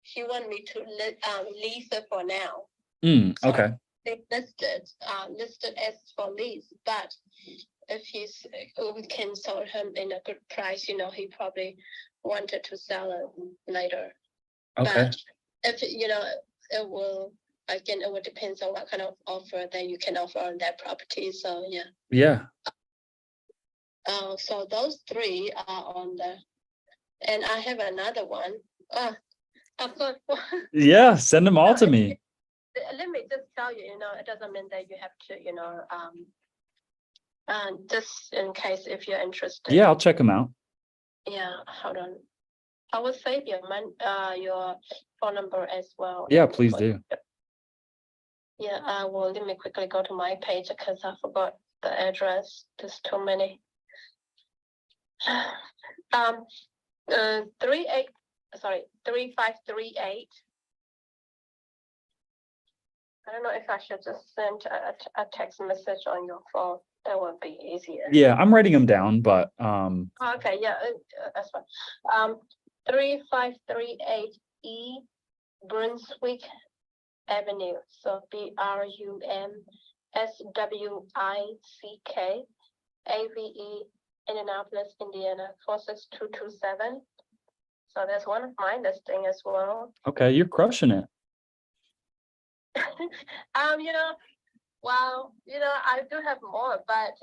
He wanted me to lease it for now. Okay. They listed as for lease, but if we can sell him in a good price, he probably wanted to sell it later. Okay. But if it will, again, it will depend on what kind of offer that you can offer on that property. So yeah. Yeah. So those 3 are on the, and I have another one. I've got one. Yeah, send them all to me. Let me just tell you, it doesn't mean that you have to, Just in case if you're interested. Yeah, I'll check them out. Yeah, hold on. I will save your your phone number as well. Yeah, please do. Yeah, let me quickly go to my page because I forgot the address. There's too many. 3538. I don't know if I should just send a text message on your phone. That would be easier. Yeah, I'm writing them down, but Okay, yeah, that's fine. 3538 E Brunswick Avenue. So BRUNSWICK Indianapolis, Indiana 46227. So that's one of my listing as well. okay, you're crushing it. I do have more, but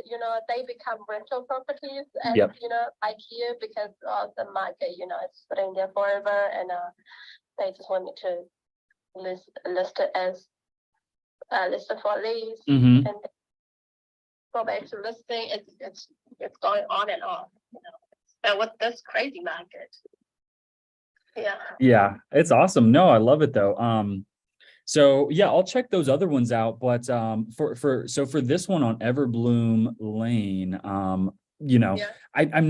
they become rental properties, and Yep. like here because of the market, it's sitting there forever, and they just want me to list it as listed for lease, Mhm. and go back to listing. It's going on and on, and with this crazy market. Yeah, it's awesome. No, I love it though. So yeah, I'll check those other ones out. But for this one on Everbloom Lane, I'm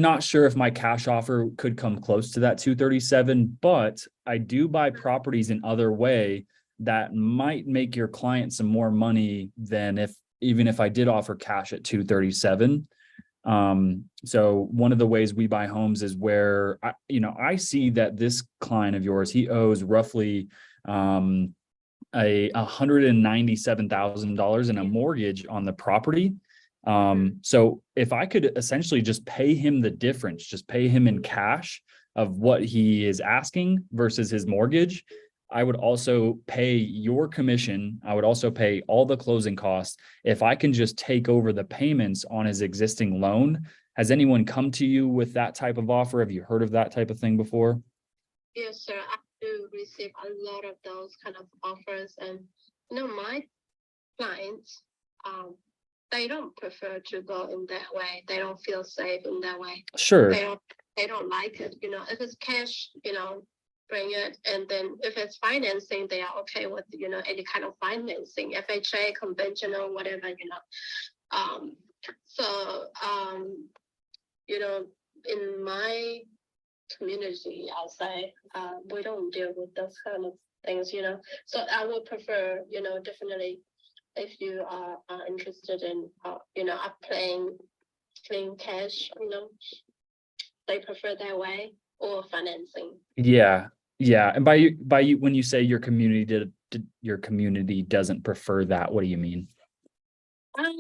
not sure if my cash offer could come close to that 237, but I do buy properties in other way that might make your client some more money than even if I did offer cash at 237. So one of the ways we buy homes is where I see that this client of yours, he owes roughly $197,000 in a mortgage on the property. So if I could essentially just pay him the difference, just pay him in cash of what he is asking versus his mortgage, I would also pay your commission. I would also pay all the closing costs. If I can just take over the payments on his existing loan. Has anyone come to you with that type of offer? Have you heard of that type of thing before? Yes, sir. I do receive a lot of those kind of offers, and my clients, they don't prefer to go in that way. They don't feel safe in that way. Sure. They don't like it. If it's cash, bring it, and then if it's financing, they are okay with any kind of financing, FHA, conventional, whatever. In my community, I'll say, we don't deal with those kind of things, so I would prefer, definitely, if you are interested in applying clean cash, they prefer that way, or financing. Yeah. And by you, when you say your community doesn't prefer that, what do you mean? How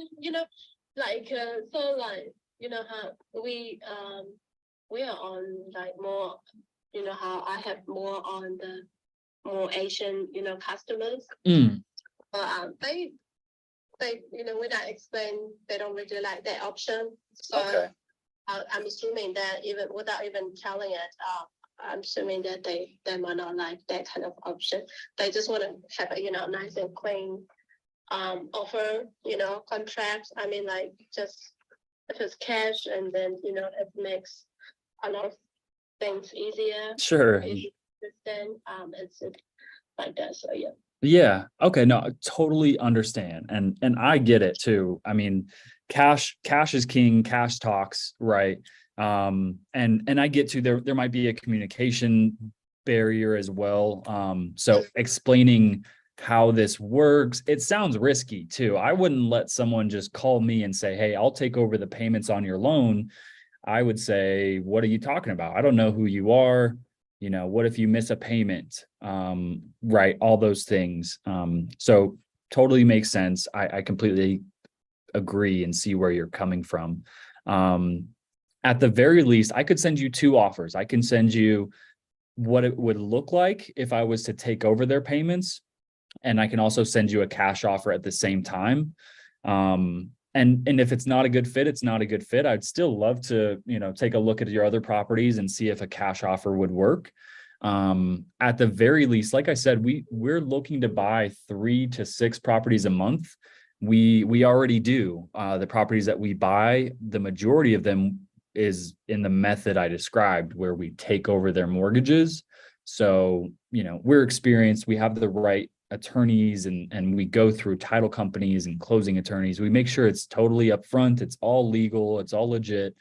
we are on more, how I have more on the more Asian, customers. Mm. They when I explain, they don't really like that option. So Okay. I'm assuming that even without even telling it, I'm assuming that they might not like that kind of option. They just want to have a nice and clean offer, contract. I mean, just if it's cash, and then it makes a lot of things easier. Sure. Then it's like that. So yeah. Yeah. Okay. No, I totally understand. And I get it too. I mean, cash is king, cash talks, right? And I get to there might be a communication barrier as well. So explaining how this works, it sounds risky too. I wouldn't let someone just call me and say, hey, I'll take over the payments on your loan. I would say, what are you talking about? I don't know who you are. What if you miss a payment? Right. All those things. So totally makes sense. I completely agree and see where you're coming from. At the very least, I could send you two offers. I can send you what it would look like if I was to take over their payments. And I can also send you a cash offer at the same time. And if it's not a good fit, it's not a good fit. I'd still love to, take a look at your other properties and see if a cash offer would work. At the very least, like I said, we're looking to buy 3 to 6 properties a month. we already do. The properties that we buy, the majority of them is in the method I described, where we take over their mortgages. So, we're experienced, we have the right attorneys, and we go through title companies and closing attorneys. We make sure it's totally upfront, it's all legal, it's all legit,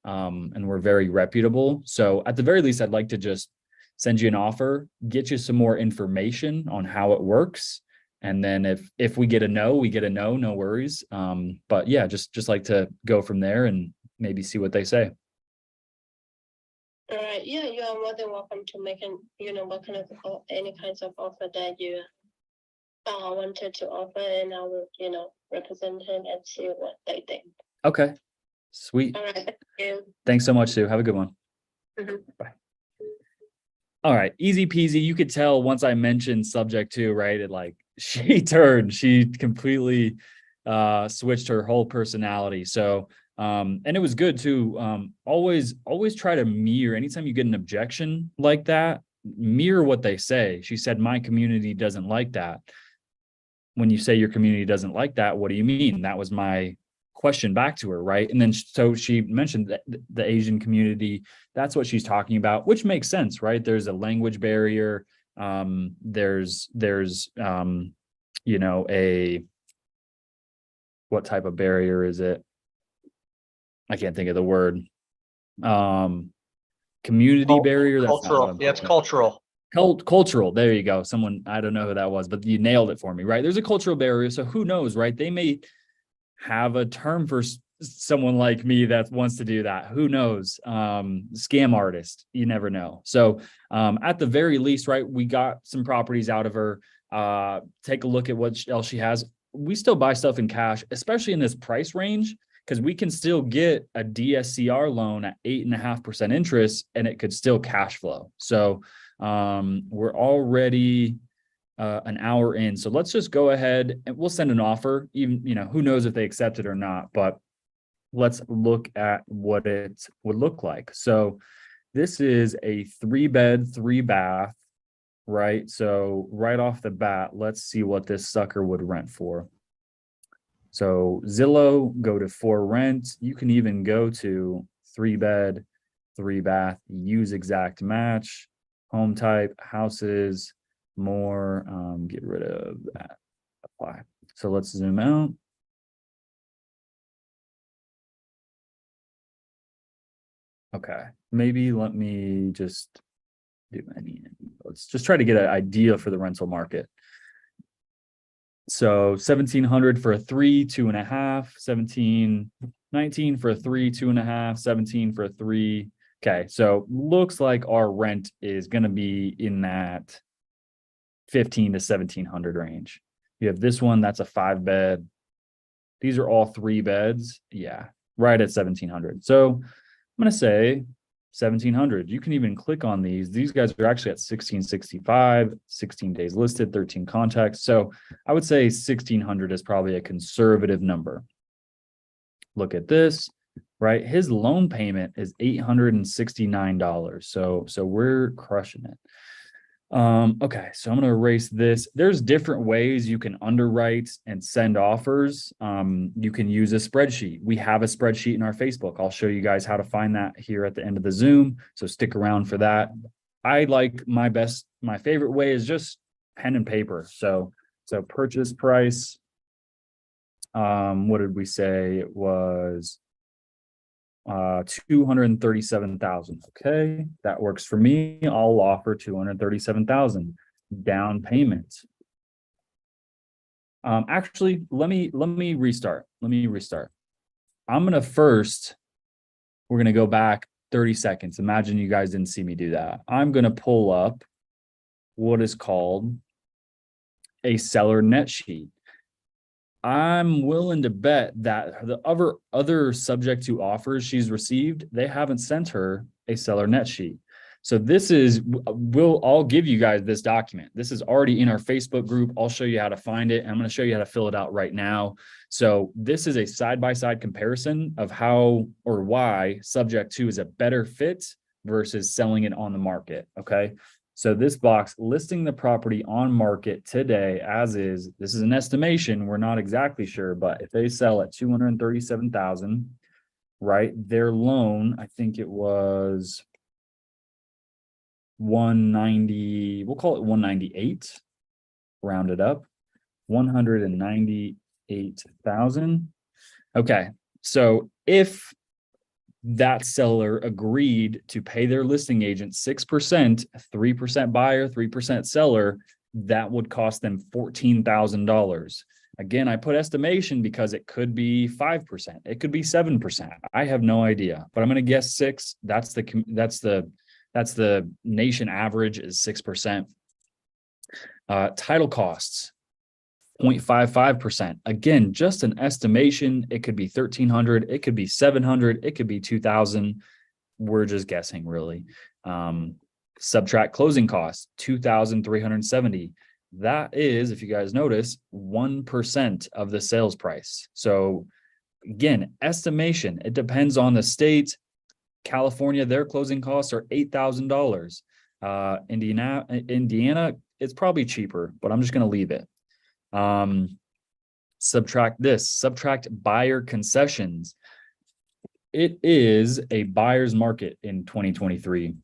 and we're very reputable. So at the very least, I'd like to just send you an offer, get you some more information on how it works. And then if we get a no, we get a no, no worries. But yeah, just like to go from there and maybe see what they say. All right, yeah, you are more than welcome to make what kind of any kinds of offer that you wanted to offer, and I will, represent him and see what they think. Okay, sweet. All right, thank you. Thanks so much, Sue. Have a good one. Mhm. Bye. All right, easy peasy. You could tell once I mentioned subject to, right? She completely switched her whole personality. So and it was good too. Always try to mirror anytime you get an objection like that, mirror what they say. She said, my community doesn't like that. When you say your community doesn't like that, what do you mean? That was my question back to her, right? And then so she mentioned that the Asian community, that's what she's talking about, which makes sense, right? There's a language barrier. There's what type of barrier is it? I can't think of the word. Community barrier. That's cultural. Yeah, it's cultural. Cultural. There you go. Someone, I don't know who that was, but you nailed it for me, right? There's a cultural barrier. So who knows, right? They may have a term for someone like me that wants to do that. Who knows? Scam artist. You never know. So at the very least, right, we got some properties out of her. Take a look at what else she has. We still buy stuff in cash, especially in this price range, because we can still get a DSCR loan at 8.5% interest and it could still cash flow. So we're already an hour in. So let's just go ahead and we'll send an offer. Even, who knows if they accept it or not, but let's look at what it would look like. So this is a 3-bed, 3-bath, right? So right off the bat, let's see what this sucker would rent for. So Zillow, go to for rent. You can even go to 3-bed, 3-bath, use exact match, home type, houses, more, get rid of that, apply. So let's zoom out. Okay, maybe let me just do let's just try to get an idea for the rental market. So 1,700 for a 3, 2.5, 1,719 for a 3, 2.5, 17 for a 3. Okay, so looks like our rent is going to be in that 15 to 1,700 range. You have this one, that's a 5-bed. These are all 3 beds. Yeah, right at 1,700. So I'm going to say 1,700. You can even click on these. These guys are actually at 1,665, 16 days listed, 13 contacts. So I would say 1,600 is probably a conservative number. Look at this, right? His loan payment is $869. So we're crushing it. Okay, so I'm going to erase this. There's different ways you can underwrite and send offers. You can use a spreadsheet. We have a spreadsheet in our Facebook. I'll show you guys how to find that here at the end of the Zoom. So stick around for that. I like my favorite way is just pen and paper. So purchase price. What did we say? It was 237,000. Okay, that works for me. I'll offer 237,000 down payment. Actually, let me restart. I'm gonna first, we're gonna go back 30 seconds. Imagine you guys didn't see me do that. I'm gonna pull up what is called a seller net sheet. I'm willing to bet that the other subject to offers she's received, they haven't sent her a seller net sheet. So this is, I'll give you guys this document. This is already in our Facebook group. I'll show you how to find it. And I'm going to show you how to fill it out right now. So this is a side-by-side comparison of how or why subject to is a better fit versus selling it on the market. Okay. So this box listing the property on market today as is, this is an estimation. We're not exactly sure, but if they sell at 237,000, right, their loan, I think it was 190, we'll call it 198, rounded up, 198,000. Okay, so if that seller agreed to pay their listing agent 6%, 3% buyer, 3% seller, that would cost them $14,000. Again, I put estimation because it could be 5%, it could be 7%. I have no idea, but I'm going to guess 6. That's the nation average is 6%. Title costs, 0.55%. Again, just an estimation. It could be 1,300, it could be 700, it could be 2,000. We're just guessing, really. Subtract closing costs, 2,370. That is, if you guys notice, 1% of the sales price. So again, estimation. It depends on the state. California, their closing costs are $8,000. Indiana, it's probably cheaper, but I'm just going to leave it. Subtract this, subtract buyer concessions. It is a buyer's market in 2023.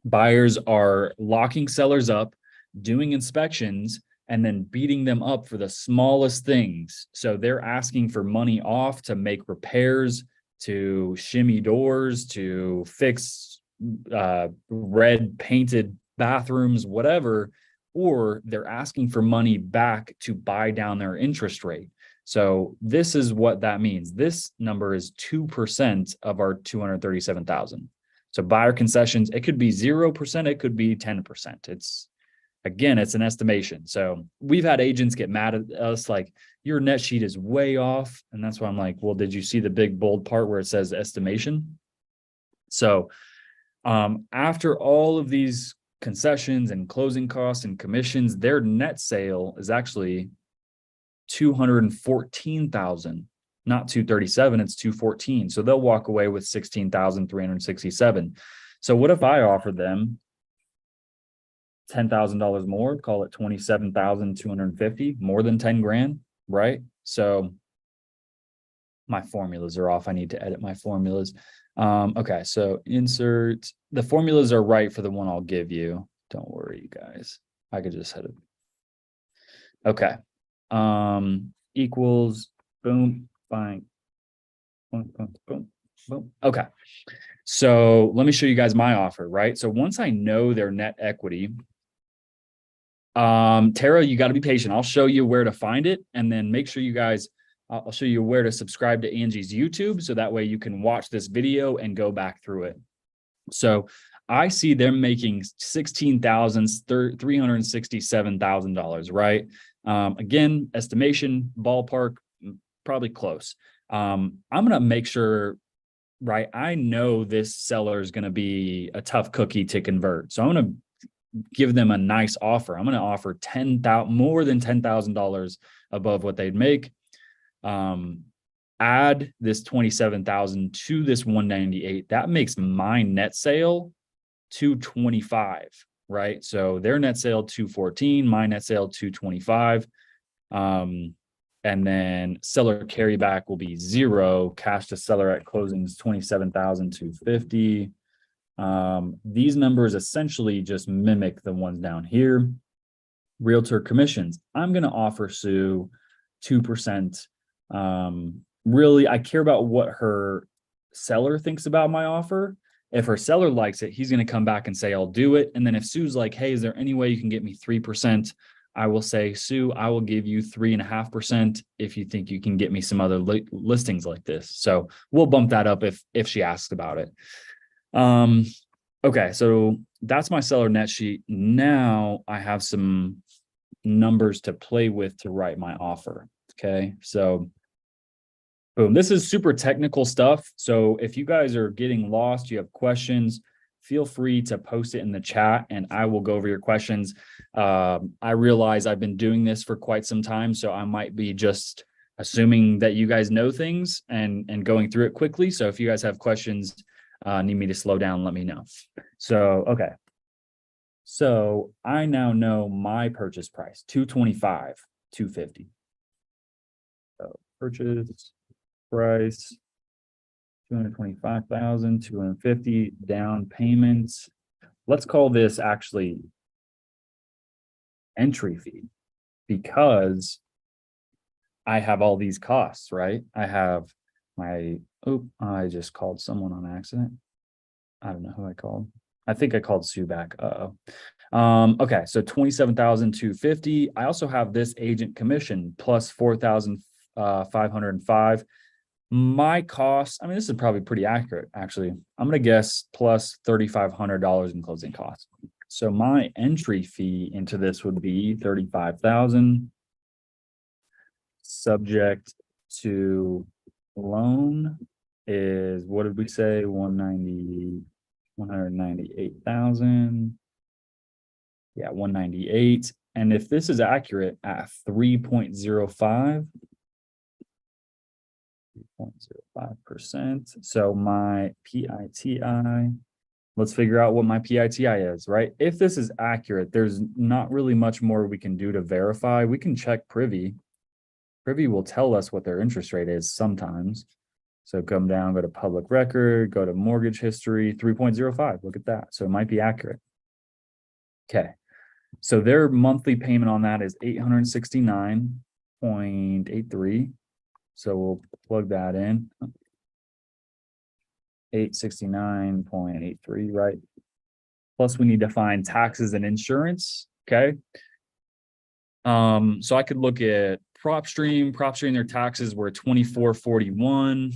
Buyers are locking sellers up, doing inspections, and then beating them up for the smallest things. So they're asking for money off to make repairs, to shimmy doors, to fix red painted bathrooms, whatever, or they're asking for money back to buy down their interest rate. So this is what that means. This number is 2% of our 237,000. So buyer concessions, it could be 0%, it could be 10%. It's an estimation. So we've had agents get mad at us like, your net sheet is way off. And that's why I'm like, well, did you see the big bold part where it says estimation? So after all of these concessions and closing costs and commissions, their net sale is actually 214,000, not 237, it's 214. So they'll walk away with 16,367. So what if I offered them $10,000 more, call it 27,250, more than 10 grand, right? So my formulas are off. I need to edit my formulas. Okay, so insert. The formulas are right for the one I'll give you. Don't worry, you guys. I could just hit it. Okay. Equals, boom, bang, boom, boom, boom, boom. Okay. So let me show you guys my offer, right? So once I know their net equity, Tara, you got to be patient. I'll show you where to find it, and then make sure you guys, I'll show you where to subscribe to Angie's YouTube, so that way you can watch this video and go back through it. So I see them making $16,367,000, right? Again, estimation, ballpark, probably close. I'm going to make sure, right? I know this seller is going to be a tough cookie to convert. So I'm going to give them a nice offer. I'm going to offer more than $10,000 above what they'd make. Add this 27,000 to this 198. That makes my net sale 225, right? So their net sale 214, my net sale 225. And then seller carryback will be 0. Cash to seller at closing is 27,250. These numbers essentially just mimic the ones down here. Realtor commissions, I'm going to offer Sue 2%. Really, I care about what her seller thinks about my offer. If her seller likes it, he's going to come back and say, I'll do it. And then if Sue's like, hey, is there any way you can get me 3%? I will say, Sue, I will give you 3.5% if you think you can get me some other listings like this. So we'll bump that up if she asks about it. Okay, so that's my seller net sheet. Now I have some numbers to play with to write my offer. Okay, so boom, this is super technical stuff. So if you guys are getting lost, you have questions, feel free to post it in the chat and I will go over your questions. I realize I've been doing this for quite some time, so I might be just assuming that you guys know things and going through it quickly. So if you guys have questions, need me to slow down, let me know. So, okay. So I now know my purchase price, 225, 250. So purchase price, 225,000, 250 down payments. Let's call this actually entry fee, because I have all these costs, right? I have my, I just called someone on accident. I don't know who I called. I think I called Sue back. Okay, so 27,250. I also have this agent commission plus 4,505. My costs, I mean, this is probably pretty accurate, actually. I'm gonna guess plus $3,500 in closing costs. So my entry fee into this would be 35,000. Subject to loan is, what did we say? 198,000. Yeah, 198. And if this is accurate at 3.05, 3.05%. So my PITI, let's figure out what my PITI is, right? If this is accurate, there's not really much more we can do to verify. We can check Privy. Privy will tell us what their interest rate is sometimes. So come down, go to public record, go to mortgage history, 3.05. Look at that. So it might be accurate. Okay. So their monthly payment on that is 869.83. So we'll plug that in. 869.83, right? Plus we need to find taxes and insurance. Okay. So I could look at PropStream, their taxes were 2441.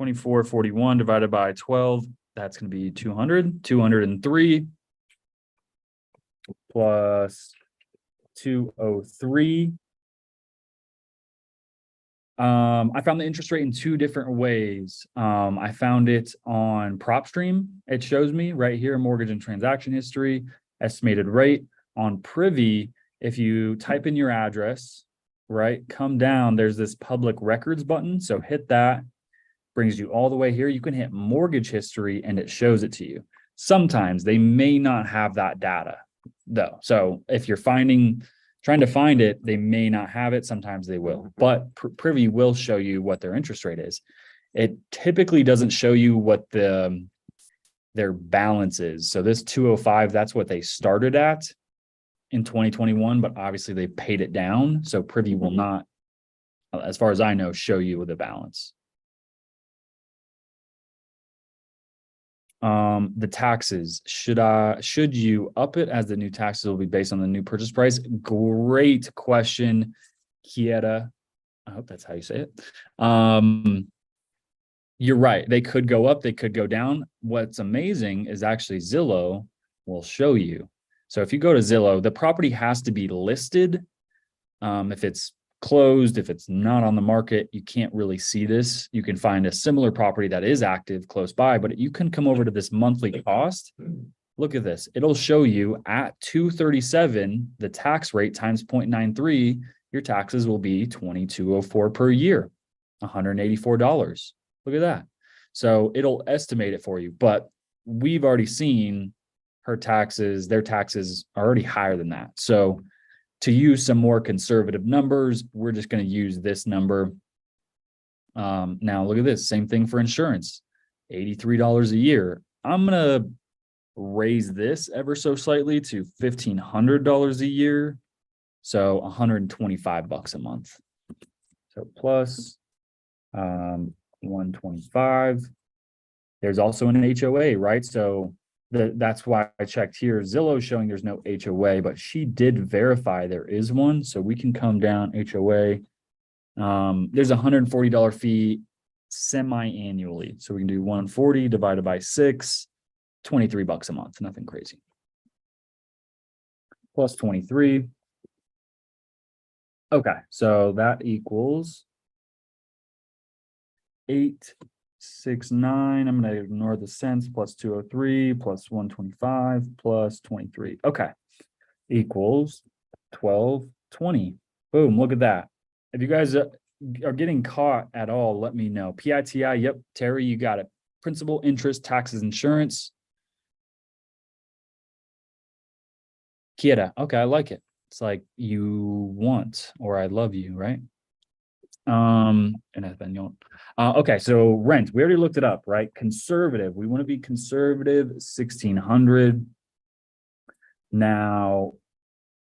2441 divided by 12, that's going to be 203 plus 203. I found the interest rate in two different ways. I found it on PropStream. It shows me right here, mortgage and transaction history, estimated rate. On Privy, if you type in your address, right, come down, there's this public records button. So hit that, brings you all the way here. You can hit mortgage history and it shows it to you. Sometimes they may not have that data though. So if you're trying to find it, they may not have it. Sometimes they will, but Privy will show you what their interest rate is. It typically doesn't show you what their balance is. So this 205, that's what they started at in 2021, but obviously they paid it down. So Privy will not, as far as I know, show you the balance. The taxes, should you up it as the new taxes will be based on the new purchase price? Great question, Kieta. I hope that's how you say it. You're right. They could go up, they could go down. What's amazing is actually Zillow will show you. So if you go to Zillow, the property has to be listed. If it's closed, if it's not on the market, you can't really see this. You can find a similar property that is active close by, but you can come over to this monthly cost. Look at this. It'll show you at 237, the tax rate times 0.93, your taxes will be $2204 per year, $184. Look at that. So it'll estimate it for you, but we've already seen their taxes are already higher than that. So to use some more conservative numbers, we're just going to use this number. Now look at this, same thing for insurance, $83 a year. I'm going to raise this ever so slightly to $1,500 a year. So $125 a month. So plus 125. There's also an HOA, right? So that's why I checked here. Zillow showing there's no HOA, but she did verify there is one. So we can come down HOA. There's a $140 fee semi-annually. So we can do 140 divided by 6, $23 a month, nothing crazy. Plus 23. Okay, so that equals 869. I'm going to ignore the cents, plus 203 plus 125 plus 23. Okay, equals 1220. Boom, look at that. If you guys are getting caught at all, let me know. PITI, yep, Terry, you got it. Principal, interest, taxes, insurance. Quiera. Okay, I like it. It's like you want, or I love you, right? In español. Okay, so rent, we already looked it up, right? Conservative, we want to be conservative, 1,600. Now,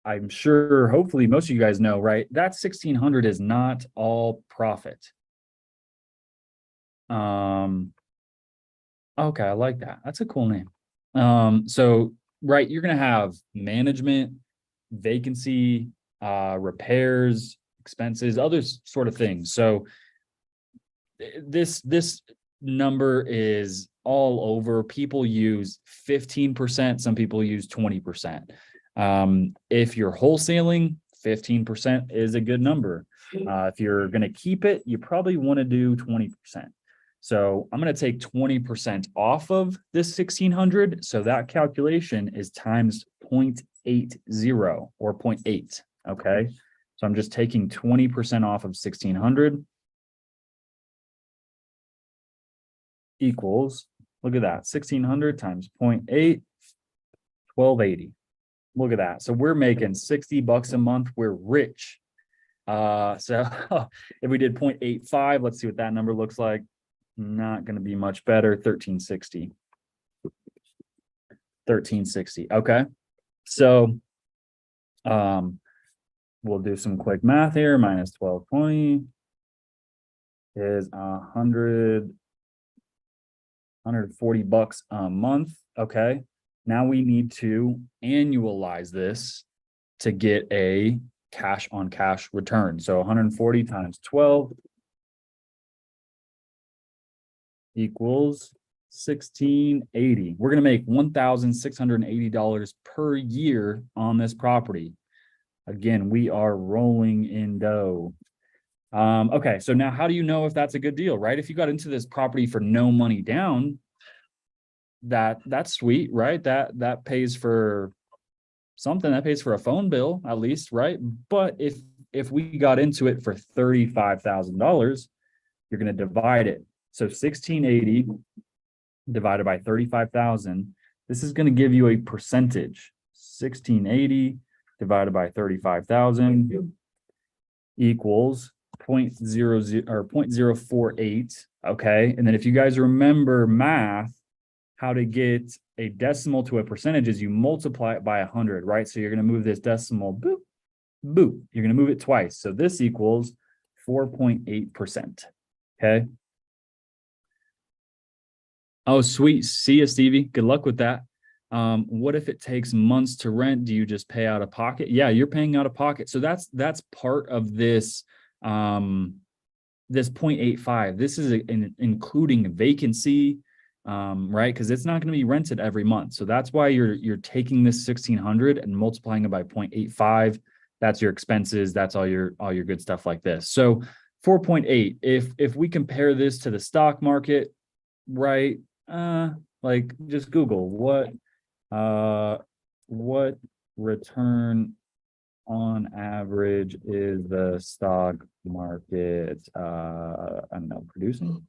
I'm sure, hopefully most of you guys know, right? That 1,600 is not all profit. Okay, I like that. That's a cool name. So, right, you're gonna have management, vacancy, repairs, expenses, other sort of things. So this number is all over. People use 15%, some people use 20%. If you're wholesaling, 15% is a good number. If you're gonna keep it, you probably want to do 20%. So I'm going to take 20% off of this 1,600. So that calculation is times 0.80 or 0.8. Okay. So I'm just taking 20% off of 1,600 equals, look at that, 1,600 times 0.8, 1,280. Look at that. So we're making $60 a month. We're rich. So if we did 0.85, let's see what that number looks like. Not going to be much better. 1360. 1360. Okay. So we'll do some quick math here. Minus 1220 is $140 a month. Okay. Now we need to annualize this to get a cash on cash return. So 140 times 12 equals 1,680. We're going to make $1,680 per year on this property. Again, we are rolling in dough. Okay, so now how do you know if that's a good deal, right? If you got into this property for no money down, that's sweet, right? That pays for something, that pays for a phone bill at least, right? But if we got into it for $35,000, you're going to divide it. So 1,680 divided by 35,000, this is going to give you a percentage. 1,680 divided by 35,000 equals 0.00 or 0.048. Okay. And then if you guys remember math, how to get a decimal to a percentage is you multiply it by 100, right? So you're going to move this decimal, boop, boop. You're going to move it twice. So this equals 4.8%. Okay. Oh, sweet. See ya, Stevie. Good luck with that. What if it takes months to rent? Do you just pay out of pocket? Yeah, you're paying out of pocket. So that's part of this, this 0.85. This is including vacancy, right? Because it's not going to be rented every month. So that's why you're taking this 1,600 and multiplying it by 0.85. That's your expenses. That's all your good stuff like this. So 4.8. If we compare this to the stock market, right? Like just Google what return on average is the stock market I don't know, producing?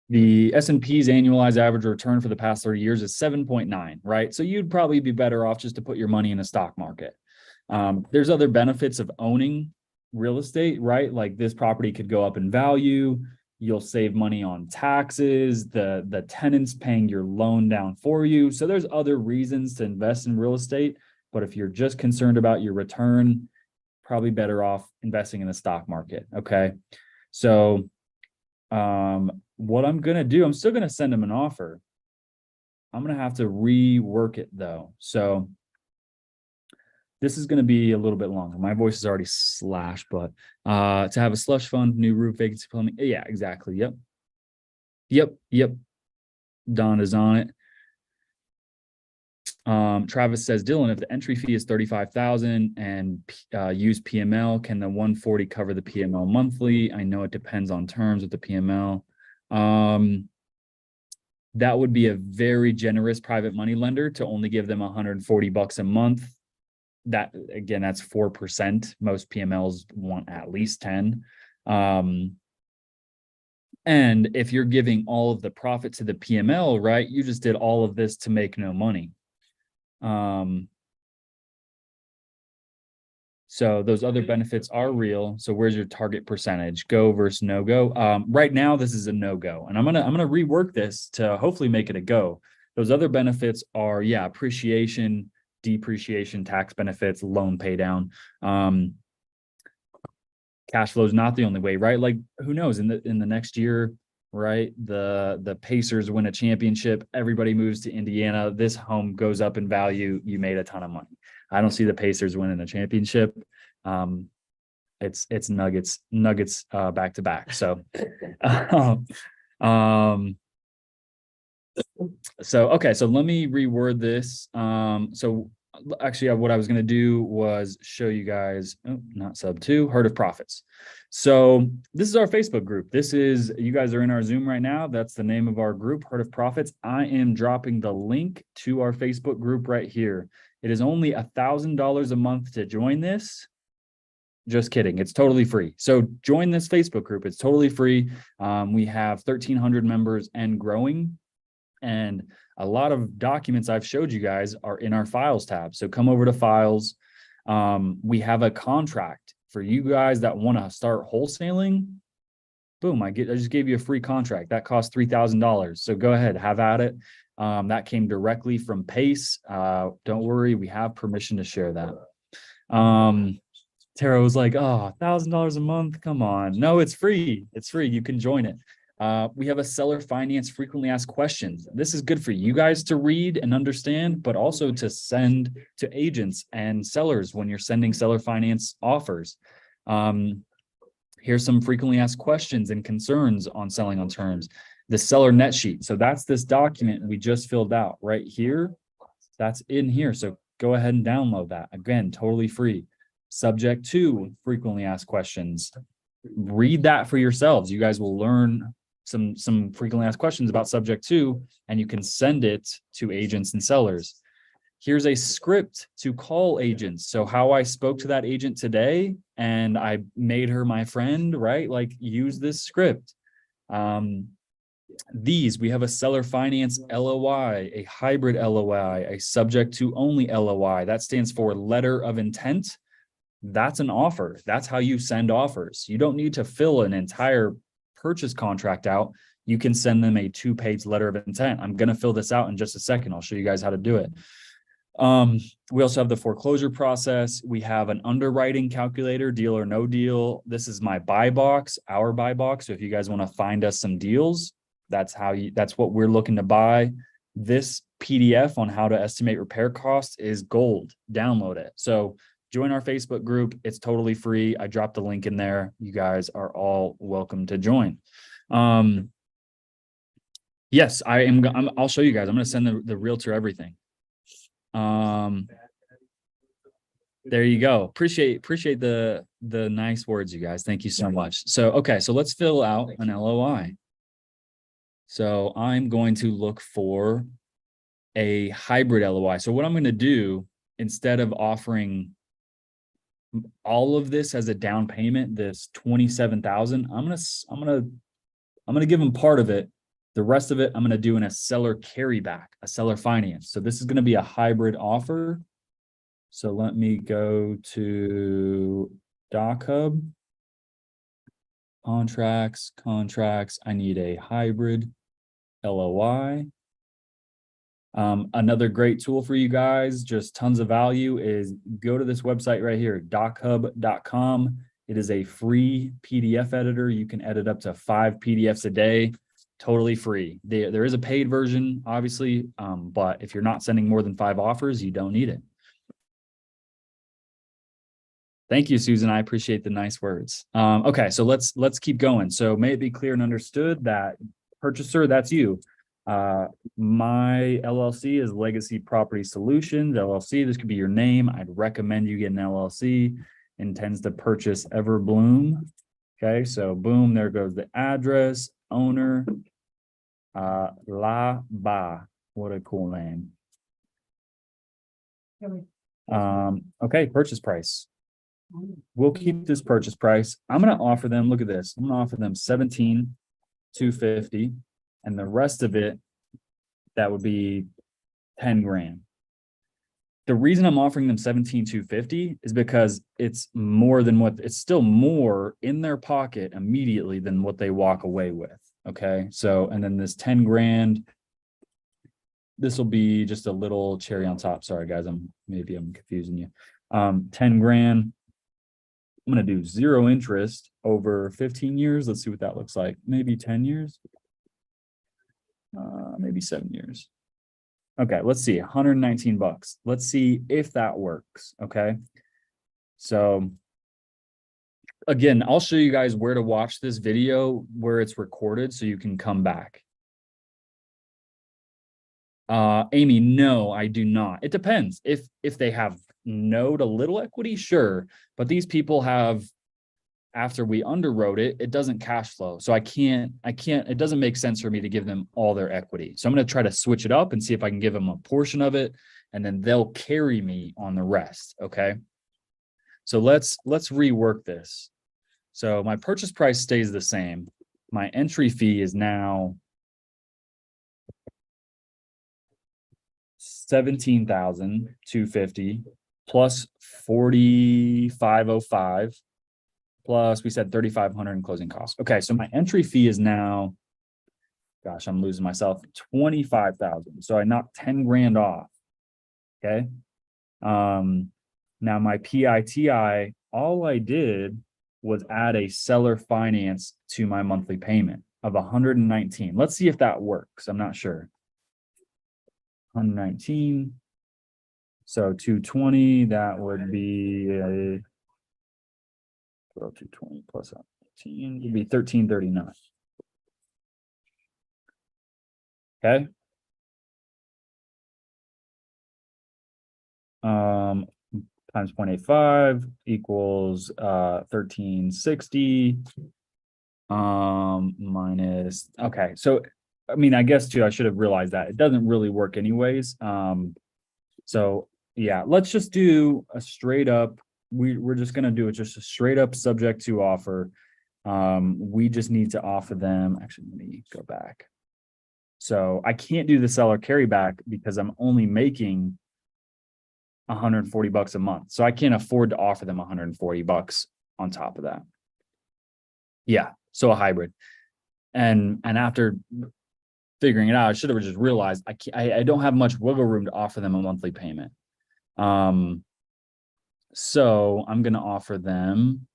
The S&P's annualized average return for the past 30 years is 7.9, right? So you'd probably be better off just to put your money in a stock market. There's other benefits of owning real estate, right? Like this property could go up in value. You'll save money on taxes, the tenant's paying your loan down for you. So there's other reasons to invest in real estate, but if you're just concerned about your return, probably better off investing in the stock market. Okay. So what I'm going to do, I'm still going to send them an offer. I'm going to have to rework it though. So this is going to be a little bit longer. My voice is already slashed, but to have a slush fund, new roof, vacancy plumbing. Yeah, exactly. Yep. Don is on it. Travis says, Dylan, if the entry fee is 35,000 and use PML, can the 140 cover the PML monthly? I know it depends on terms with the PML. That would be a very generous private money lender to only give them $140 a month. That again, that's 4%. Most PMLs want at least 10. And if you're giving all of the profit to the PML, right, you just did all of this to make no money. So those other benefits are real. So where's your target percentage? Go versus no go. Right now this is a no go, and I'm gonna rework this to hopefully make it a go. Those other benefits are, yeah, appreciation, depreciation, tax benefits, loan pay down. Cash flow is not the only way, right? Like, who knows, in the next year, right? The Pacers win a championship, everybody moves to Indiana, this home goes up in value, you made a ton of money. I don't see the Pacers winning a championship. It's Nuggets back to back. So okay, so let me reword this. So actually what I was going to do was show you guys, not sub 2, Herd of Profits. So this is our Facebook group. This is, you guys are in our Zoom right now. That's the name of our group, Herd of Profits. I am dropping the link to our Facebook group right here. It is only $1,000 a month to join this. Just kidding. It's totally free. So join this Facebook group. It's totally free. We have 1,300 members and growing. And a lot of documents I've showed you guys are in our files tab. So come over to files. We have a contract for you guys that want to start wholesaling. Boom, I just gave you a free contract that costs $3,000. So go ahead, have at it. That came directly from Pace. Don't worry, we have permission to share that. Tara was like, oh, $1,000 a month. Come on. No, it's free. It's free. You can join it. We have a seller finance frequently asked questions. This is good for you guys to read and understand, but also to send to agents and sellers when you're sending seller finance offers. Here's some frequently asked questions and concerns on selling on terms. The seller net sheet. So that's this document we just filled out right here. That's in here. So go ahead and download that. Again, totally free. Subject to frequently asked questions. Read that for yourselves. You guys will learn some frequently asked questions about subject to, and you can send it to agents and sellers. Here's a script to call agents. So how I spoke to that agent today and I made her my friend, right? Like, use this script. We have a seller finance LOI, a hybrid LOI, a subject to only LOI. That stands for letter of intent. That's an offer. That's how you send offers. You don't need to fill an entire purchase contract out. You can send them a 2-page letter of intent. I'm going to fill this out in just a second. I'll show you guys how to do it. We also have the foreclosure process. We have an underwriting calculator, deal or no deal. This is my buy box, our buy box. So if you guys want to find us some deals, that's what we're looking to buy. This PDF on how to estimate repair costs is gold. Download it. So join our Facebook group. It's totally free. I dropped the link in there. You guys are all welcome to join. Yes, I'll show you guys. I'm going to send the realtor everything. There you go. Appreciate the nice words, you guys. Thank you so much. So, okay, so let's fill out an LOI. So I'm going to look for a hybrid LOI. So what I'm going to do, instead of offering all of this as a down payment, this $27,000, I'm gonna give them part of it. The rest of it, I'm gonna do in a seller carryback, a seller finance. So this is gonna be a hybrid offer. So let me go to Doc Hub, contracts. I need a hybrid LOI. Another great tool for you guys, just tons of value, is go to this website right here, dochub.com. It is a free PDF editor. You can edit up to 5 PDFs a day, totally free. There is a paid version, obviously, but if you're not sending more than 5 offers, you don't need it. Thank you, Susan. I appreciate the nice words. Okay, so let's keep going. So may it be clear and understood that purchaser, that's you. My LLC is Legacy Property Solutions LLC. This could be your name. I'd recommend you get an LLC. Intends to purchase Everbloom. Okay, so boom, there goes the address, owner, La Ba. What a cool name. Okay, purchase price. We'll keep this purchase price. I'm going to offer them, look at this. I'm going to offer them $17,250. And the rest of it, that would be 10 grand. the reason I'm offering them 17,250 is because it's more than it's still more in their pocket immediately than what they walk away with. Okay. So, and then this 10 grand, this will be just a little cherry on top. Sorry, guys. Maybe I'm confusing you. 10 grand. I'm going to do 0 interest over 15 years. Let's see what that looks like. Maybe 10 years. Maybe 7 years. Okay, let's see, 119 bucks. Let's see if that works. Okay. So again, I'll show you guys where to watch this video where it's recorded so you can come back. Amy, no, I do not. It depends. If they have no to little equity, sure. But these people have, after we underwrote it, it doesn't cash flow. So I can't, it doesn't make sense for me to give them all their equity. So I'm going to try to switch it up and see if I can give them a portion of it, and then they'll carry me on the rest. Okay. So let's rework this. So my purchase price stays the same. My entry fee is now $17,250 plus 4,505. Plus, we said 3,500 in closing costs. Okay, so my entry fee is now, gosh, I'm losing myself, 25,000. So I knocked 10 grand off. Okay. Now my PITI, all I did was add a seller finance to my monthly payment of 119. Let's see if that works. I'm not sure. 119. So 220, that would be a 220 plus 18 would be 1339. Okay. Times 0.85 equals 1360 minus, okay, so I mean, I guess too, I should have realized that it doesn't really work anyways. So yeah, let's just do a straight up, we're just going to do it just a straight up subject to offer. We just need to offer them, actually, let me go back. So I can't do the seller carryback because I'm only making 140 bucks a month. So I can't afford to offer them 140 bucks on top of that. Yeah. So a hybrid. And after figuring it out, I should have just realized I don't have much wiggle room to offer them a monthly payment. So I'm going to offer them,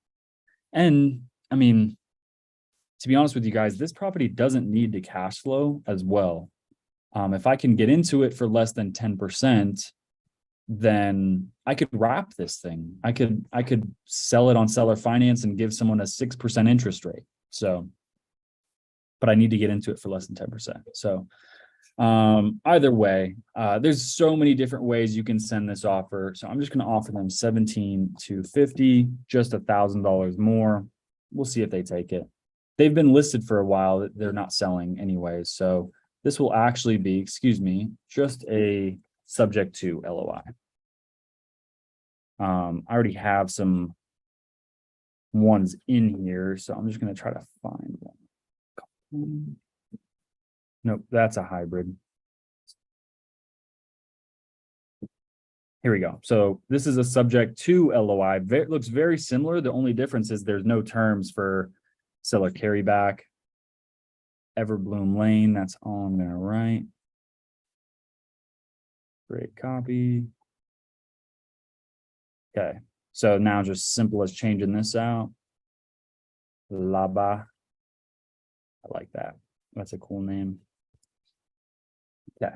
and I mean, to be honest with you guys, this property doesn't need to cash flow as well. If I can get into it for less than 10%, then I could wrap this thing. I could sell it on seller finance and give someone a 6% interest rate. So, but I need to get into it for less than 10%. So either way, there's so many different ways you can send this offer. So I'm just going to offer them 17,250, just $1,000 more. We'll see if they take it. They've been listed for a while. They're not selling anyways. So this will actually be, excuse me, just a subject to LOI. I already have some ones in here, so I'm just going to try to find one. Nope, that's a hybrid. Here we go. So this is a subject to LOI. It looks very similar. The only difference is there's no terms for seller carryback. Everbloom Lane, that's all I'm going to write. Great copy. Okay, so now just simple as changing this out. Laba. I like that. That's a cool name. Okay.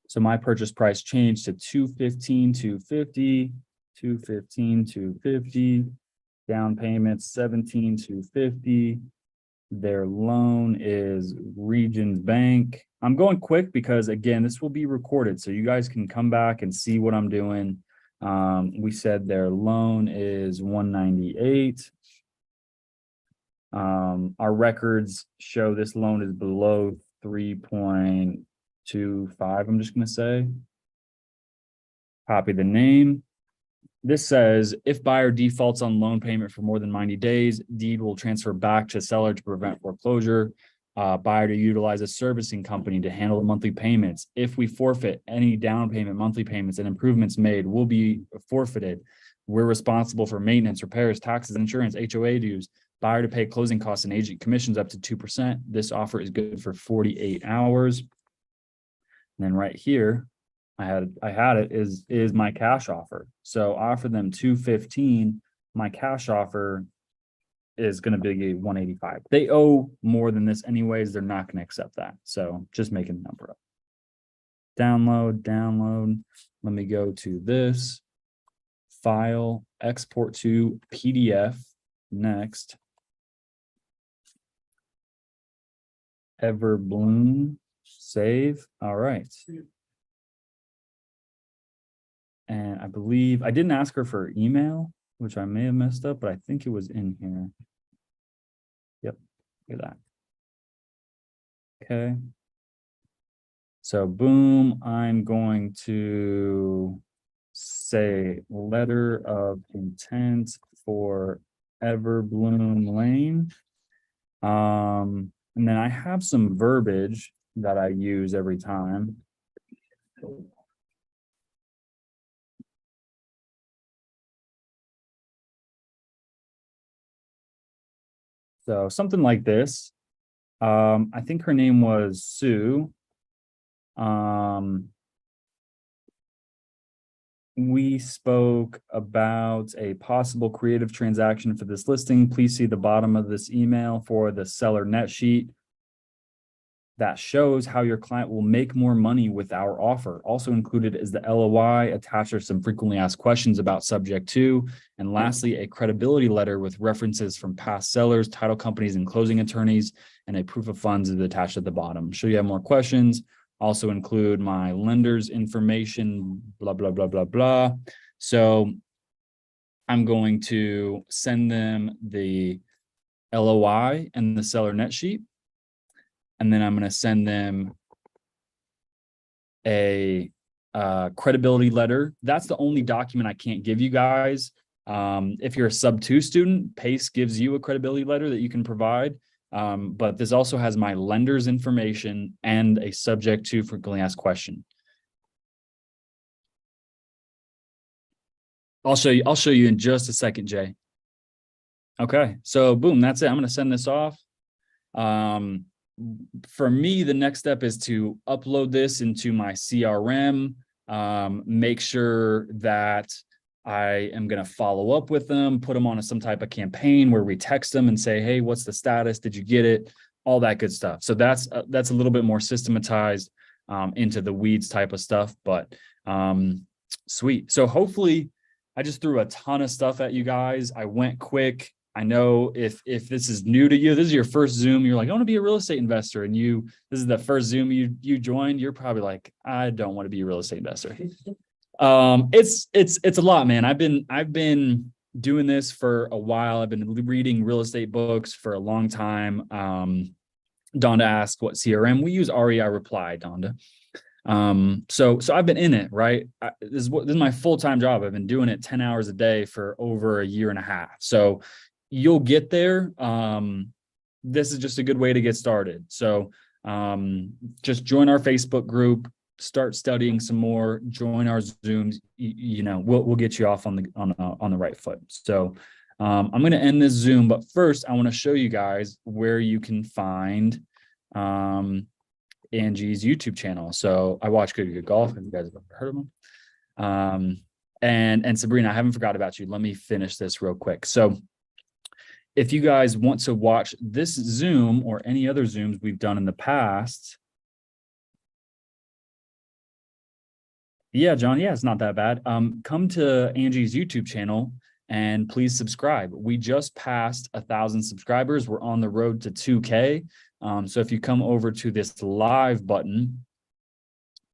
So my purchase price changed to 215,250, 215,250. Down payment 17,250. Their loan is Regions Bank. I'm going quick because again, this will be recorded, so you guys can come back and see what I'm doing. We said their loan is 198. Our records show this loan is below 3.25. I'm just going to say. Copy the name. This says if buyer defaults on loan payment for more than 90 days, deed will transfer back to seller to prevent foreclosure. Buyer to utilize a servicing company to handle the monthly payments. If we forfeit any down payment, monthly payments, and improvements made will be forfeited. We're responsible for maintenance, repairs, taxes, insurance, HOA dues. Buyer to pay closing costs and agent commissions up to 2%. This offer is good for 48 hours. And then right here, I had it is my cash offer. So offer them 215. My cash offer is going to be 185. They owe more than this anyways. They're not going to accept that. So just making the number up. Download. Let me go to this file, export to PDF. Next. Everbloom, save. All right. And I believe I didn't ask her for email, which I may have messed up, but I think it was in here. Yep, look at that. Okay. So boom, I'm going to say letter of intent for Everbloom Lane. And then I have some verbiage that I use every time. So something like this. I think her name was Sue. We spoke about a possible creative transaction for this listing. Please see the bottom of this email for the seller net sheet that shows how your client will make more money with our offer. Also included is the LOI. Attached are some frequently asked questions about subject to. And lastly, a credibility letter with references from past sellers, title companies, and closing attorneys, and a proof of funds is attached at the bottom. I'm sure you have more questions. Also include my lender's information, blah, blah, blah, blah, blah. So I'm going to send them the LOI and the seller net sheet. And then I'm going to send them a credibility letter. That's the only document I can't give you guys. If you're a sub-2 student, PACE gives you a credibility letter that you can provide. But this also has my lender's information and a subject to frequently asked question. I'll show you in just a second, Jay. Okay, so boom, that's it. I'm going to send this off. For me, the next step is to upload this into my CRM, make sure that I am going to follow up with them, put them on some type of campaign where we text them and say, hey, what's the status? Did you get it? All that good stuff. So that's a little bit more systematized into the weeds type of stuff, but sweet. So hopefully I just threw a ton of stuff at you guys. I went quick. I know if this is new to you, this is your first Zoom, you're like, I want to be a real estate investor. And this is the first Zoom you joined, you're probably like, I don't want to be a real estate investor. It's a lot, man. I've been doing this for a while. I've been reading real estate books for a long time. Donda asked what CRM we use. REI replied, Donda. So I've been in it, right? This is my full-time job. I've been doing it 10 hours a day for over a year and a half. So you'll get there. This is just a good way to get started. So just join our Facebook group, start studying some more, join our Zooms. We'll get you off on the right foot. So I'm going to end this Zoom, but first I want to show you guys where you can find Angie's YouTube channel. So I watch Good Golf. Have you guys ever heard of them? And Sabrina, I haven't forgot about you. Let me finish this real quick. So if you guys want to watch this Zoom or any other Zooms we've done in the past. Yeah, John. Yeah, it's not that bad. Come to Angie's YouTube channel and please subscribe. We just passed 1,000 subscribers. We're on the road to 2K. So if you come over to this live button,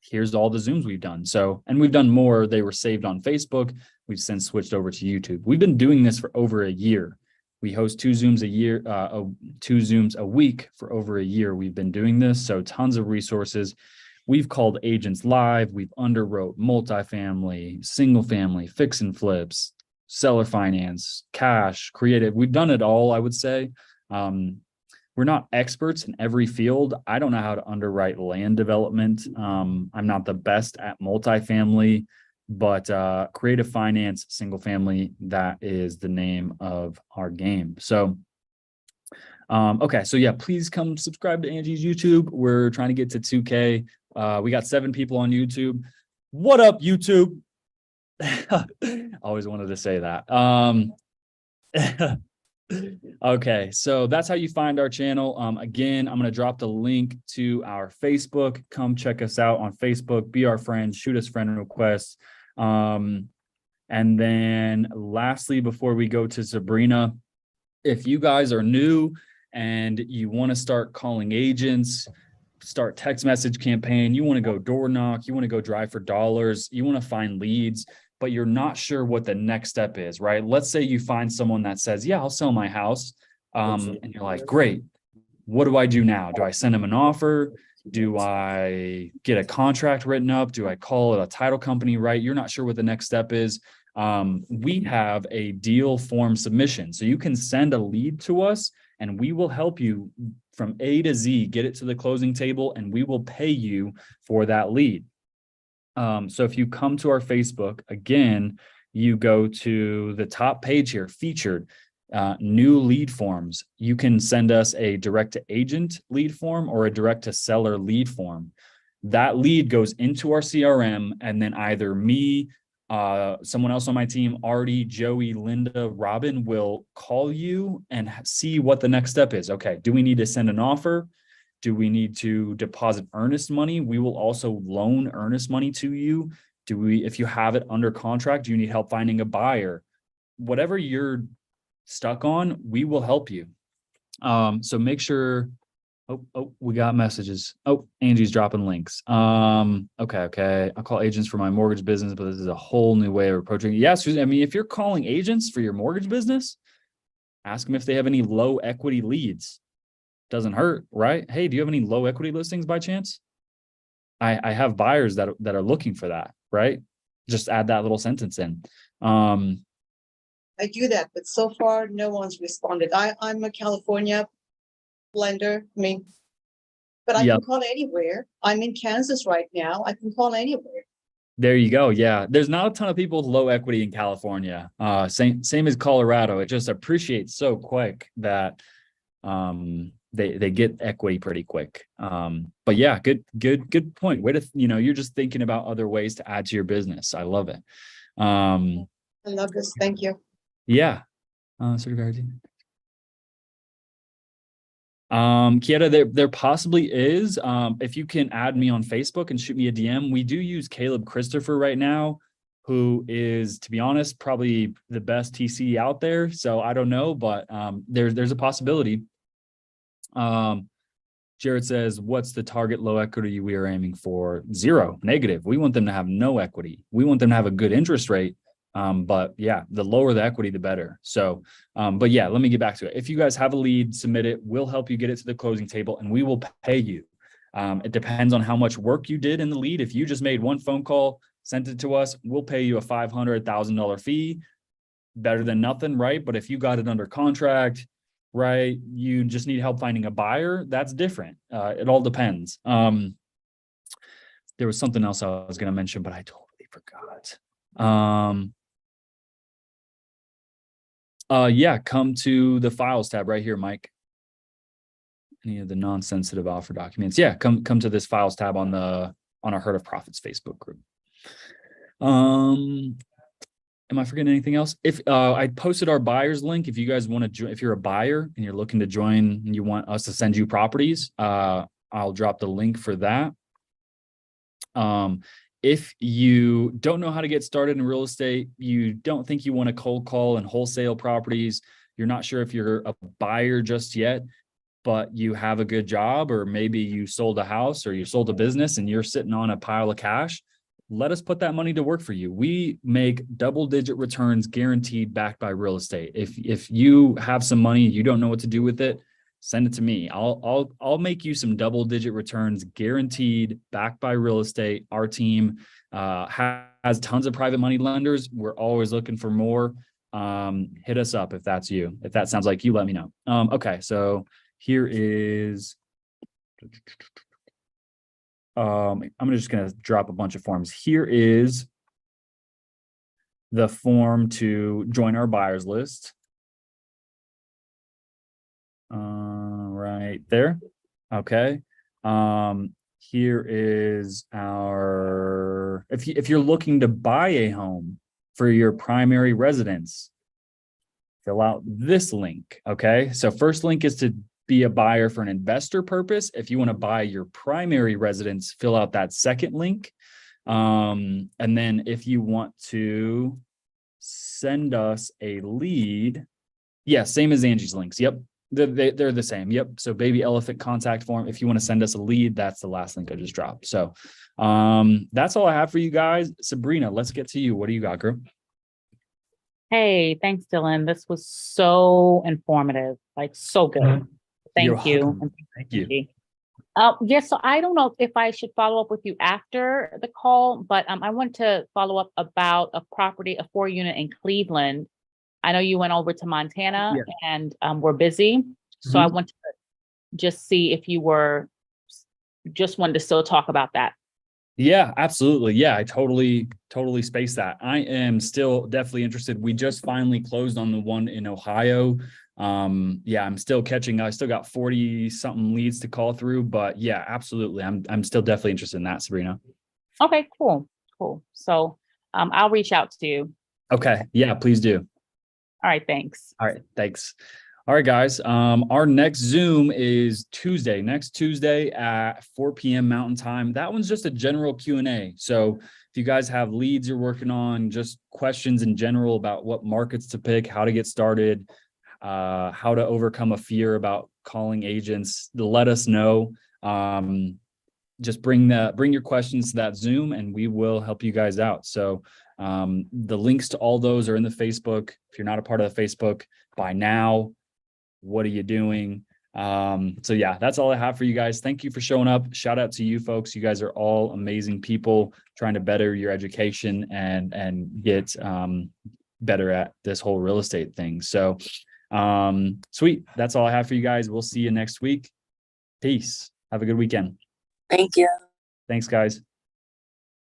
here's all the Zooms we've done. So, and we've done more. They were saved on Facebook. We've since switched over to YouTube. We've been doing this for over a year. We host 2 Zooms a year, 2 Zooms a week for over a year. We've been doing this. So tons of resources. We've called agents live. We've underwrote multifamily, single family, fix and flips, seller finance, cash, creative. We've done it all, I would say. we're not experts in every field. I don't know how to underwrite land development. I'm not the best at multifamily, but creative finance, single family, that is the name of our game. So, okay. So yeah, please come subscribe to Angie's YouTube. We're trying to get to 2K. We got 7 people on YouTube. What up, YouTube? Always wanted to say that. Okay, so that's how you find our channel. Again, I'm going to drop the link to our Facebook. Come check us out on Facebook, be our friends, shoot us friend requests. And then lastly, before we go to Sabrina, if you guys are new and you want to start calling agents, start text message campaign, you want to go door knock, you want to go drive for dollars, you want to find leads, but you're not sure what the next step is, right? Let's say you find someone that says, yeah, I'll sell my house. And you're like, great, what do I do now? Do I send them an offer? Do I get a contract written up? Do I call it a title company, right? You're not sure what the next step is. We have a deal form submission. So you can send a lead to us and we will help you from A to Z, get it to the closing table, and we will pay you for that lead. So if you come to our Facebook, again, you go to the top page here, featured, new lead forms. You can send us a direct to agent lead form or a direct to seller lead form. That lead goes into our CRM, and then either me, someone else on my team, Artie, Joey, Linda, Robin will call you and see what the next step is. Okay, do we need to send an offer? Do we need to deposit earnest money? We will also loan earnest money to you. If you have it under contract, do you need help finding a buyer? Whatever you're stuck on, we will help you. So make sure. Oh, we got messages. Oh, Angie's dropping links. Okay. I'll call agents for my mortgage business, but this is a whole new way of approaching it. Yes, I mean, if you're calling agents for your mortgage business, ask them if they have any low equity leads. Doesn't hurt, right? Hey, do you have any low equity listings by chance? I have buyers that are looking for that, right? Just add that little sentence in. I do that, but so far no one's responded. I'm a California lender. I mean, but I can call anywhere. I'm in Kansas right now. I can call anywhere. There you go. Yeah, there's not a ton of people with low equity in California. Same as Colorado. It just appreciates so quick that they get equity pretty quick. But yeah, good point. Way to, you're just thinking about other ways to add to your business. I love it. I love this. Thank you. Yeah. Kieta, there possibly is. If you can add me on Facebook and shoot me a DM. We do use Caleb Christopher right now, who is, to be honest, probably the best TC out there. So I don't know, but there's a possibility. Jared says, what's the target low equity we are aiming for? 0, negative. We want them to have no equity. We want them to have a good interest rate. But yeah, the lower the equity, the better. So, but yeah, let me get back to it. If you guys have a lead, submit it. We'll help you get it to the closing table and we will pay you. It depends on how much work you did in the lead. If you just made one phone call, sent it to us, we'll pay you a $500, $1,000 fee. Better than nothing, right? But if you got it under contract, right, you just need help finding a buyer, that's different. It all depends. There was something else I was going to mention, but I totally forgot. Yeah, come to the files tab right here, Mike. Any of the non-sensitive offer documents. Yeah, come to this files tab on our Herd of Profits Facebook group. Am I forgetting anything else? If I posted our buyers link, if you guys want to join, if you're a buyer and you're looking to join and you want us to send you properties, I'll drop the link for that. If you don't know how to get started in real estate, you don't think you want to cold call and wholesale properties, you're not sure if you're a buyer just yet, but you have a good job, or maybe you sold a house or you sold a business and you're sitting on a pile of cash, let us put that money to work for you. We make double-digit returns guaranteed, backed by real estate. If you have some money, you don't know what to do with it, send it to me. I'll make you some double-digit returns guaranteed, backed by real estate. Our team has tons of private money lenders. We're always looking for more. Hit us up if that's you. If that sounds like you, let me know. Okay, so here is, I'm just going to drop a bunch of forms. Here is the form to join our buyers list. Right there. Okay. Here is our, if you're looking to buy a home for your primary residence, fill out this link. Okay. So first link is to be a buyer for an investor purpose. If you want to buy your primary residence, fill out that second link. And then if you want to send us a lead, yeah, same as Angie's links. Yep. They're the same. Yep. So baby elephant contact form. If you want to send us a lead, that's the last link I just dropped. So that's all I have for you guys. Sabrina, let's get to you. What do you got, girl? Hey, thanks, Dylan. This was so informative, like so good. Thank you. Thank you. Yes, so I don't know if I should follow up with you after the call, but I want to follow up about a property, a 4-unit in Cleveland. I know you went over to Montana and we're busy. So I want to just see if you were just wanted to still talk about that. Yeah, absolutely. Yeah, I totally spaced that. I am still definitely interested. We just finally closed on the one in Ohio. Yeah, I'm still catching. I still got 40 something leads to call through, but yeah, absolutely. I'm still definitely interested in that, Sabrina. Okay, cool. So I'll reach out to you. Okay. Yeah, please do. All right, thanks. All right, thanks. All right, guys. Our next Zoom is next Tuesday at 4 p.m. Mountain Time. That one's just a general Q&A. So if you guys have leads you're working on, just questions in general about what markets to pick, how to get started, how to overcome a fear about calling agents, let us know. Just bring your questions to that Zoom and we will help you guys out. So the links to all those are in the Facebook. If you're not a part of the Facebook by now, what are you doing? So yeah, that's all I have for you guys. Thank you for showing up. Shout out to you folks. You guys are all amazing people trying to better your education and get better at this whole real estate thing. So sweet. That's all I have for you guys. We'll see you next week. Peace. Have a good weekend. Thank you. Thanks, guys.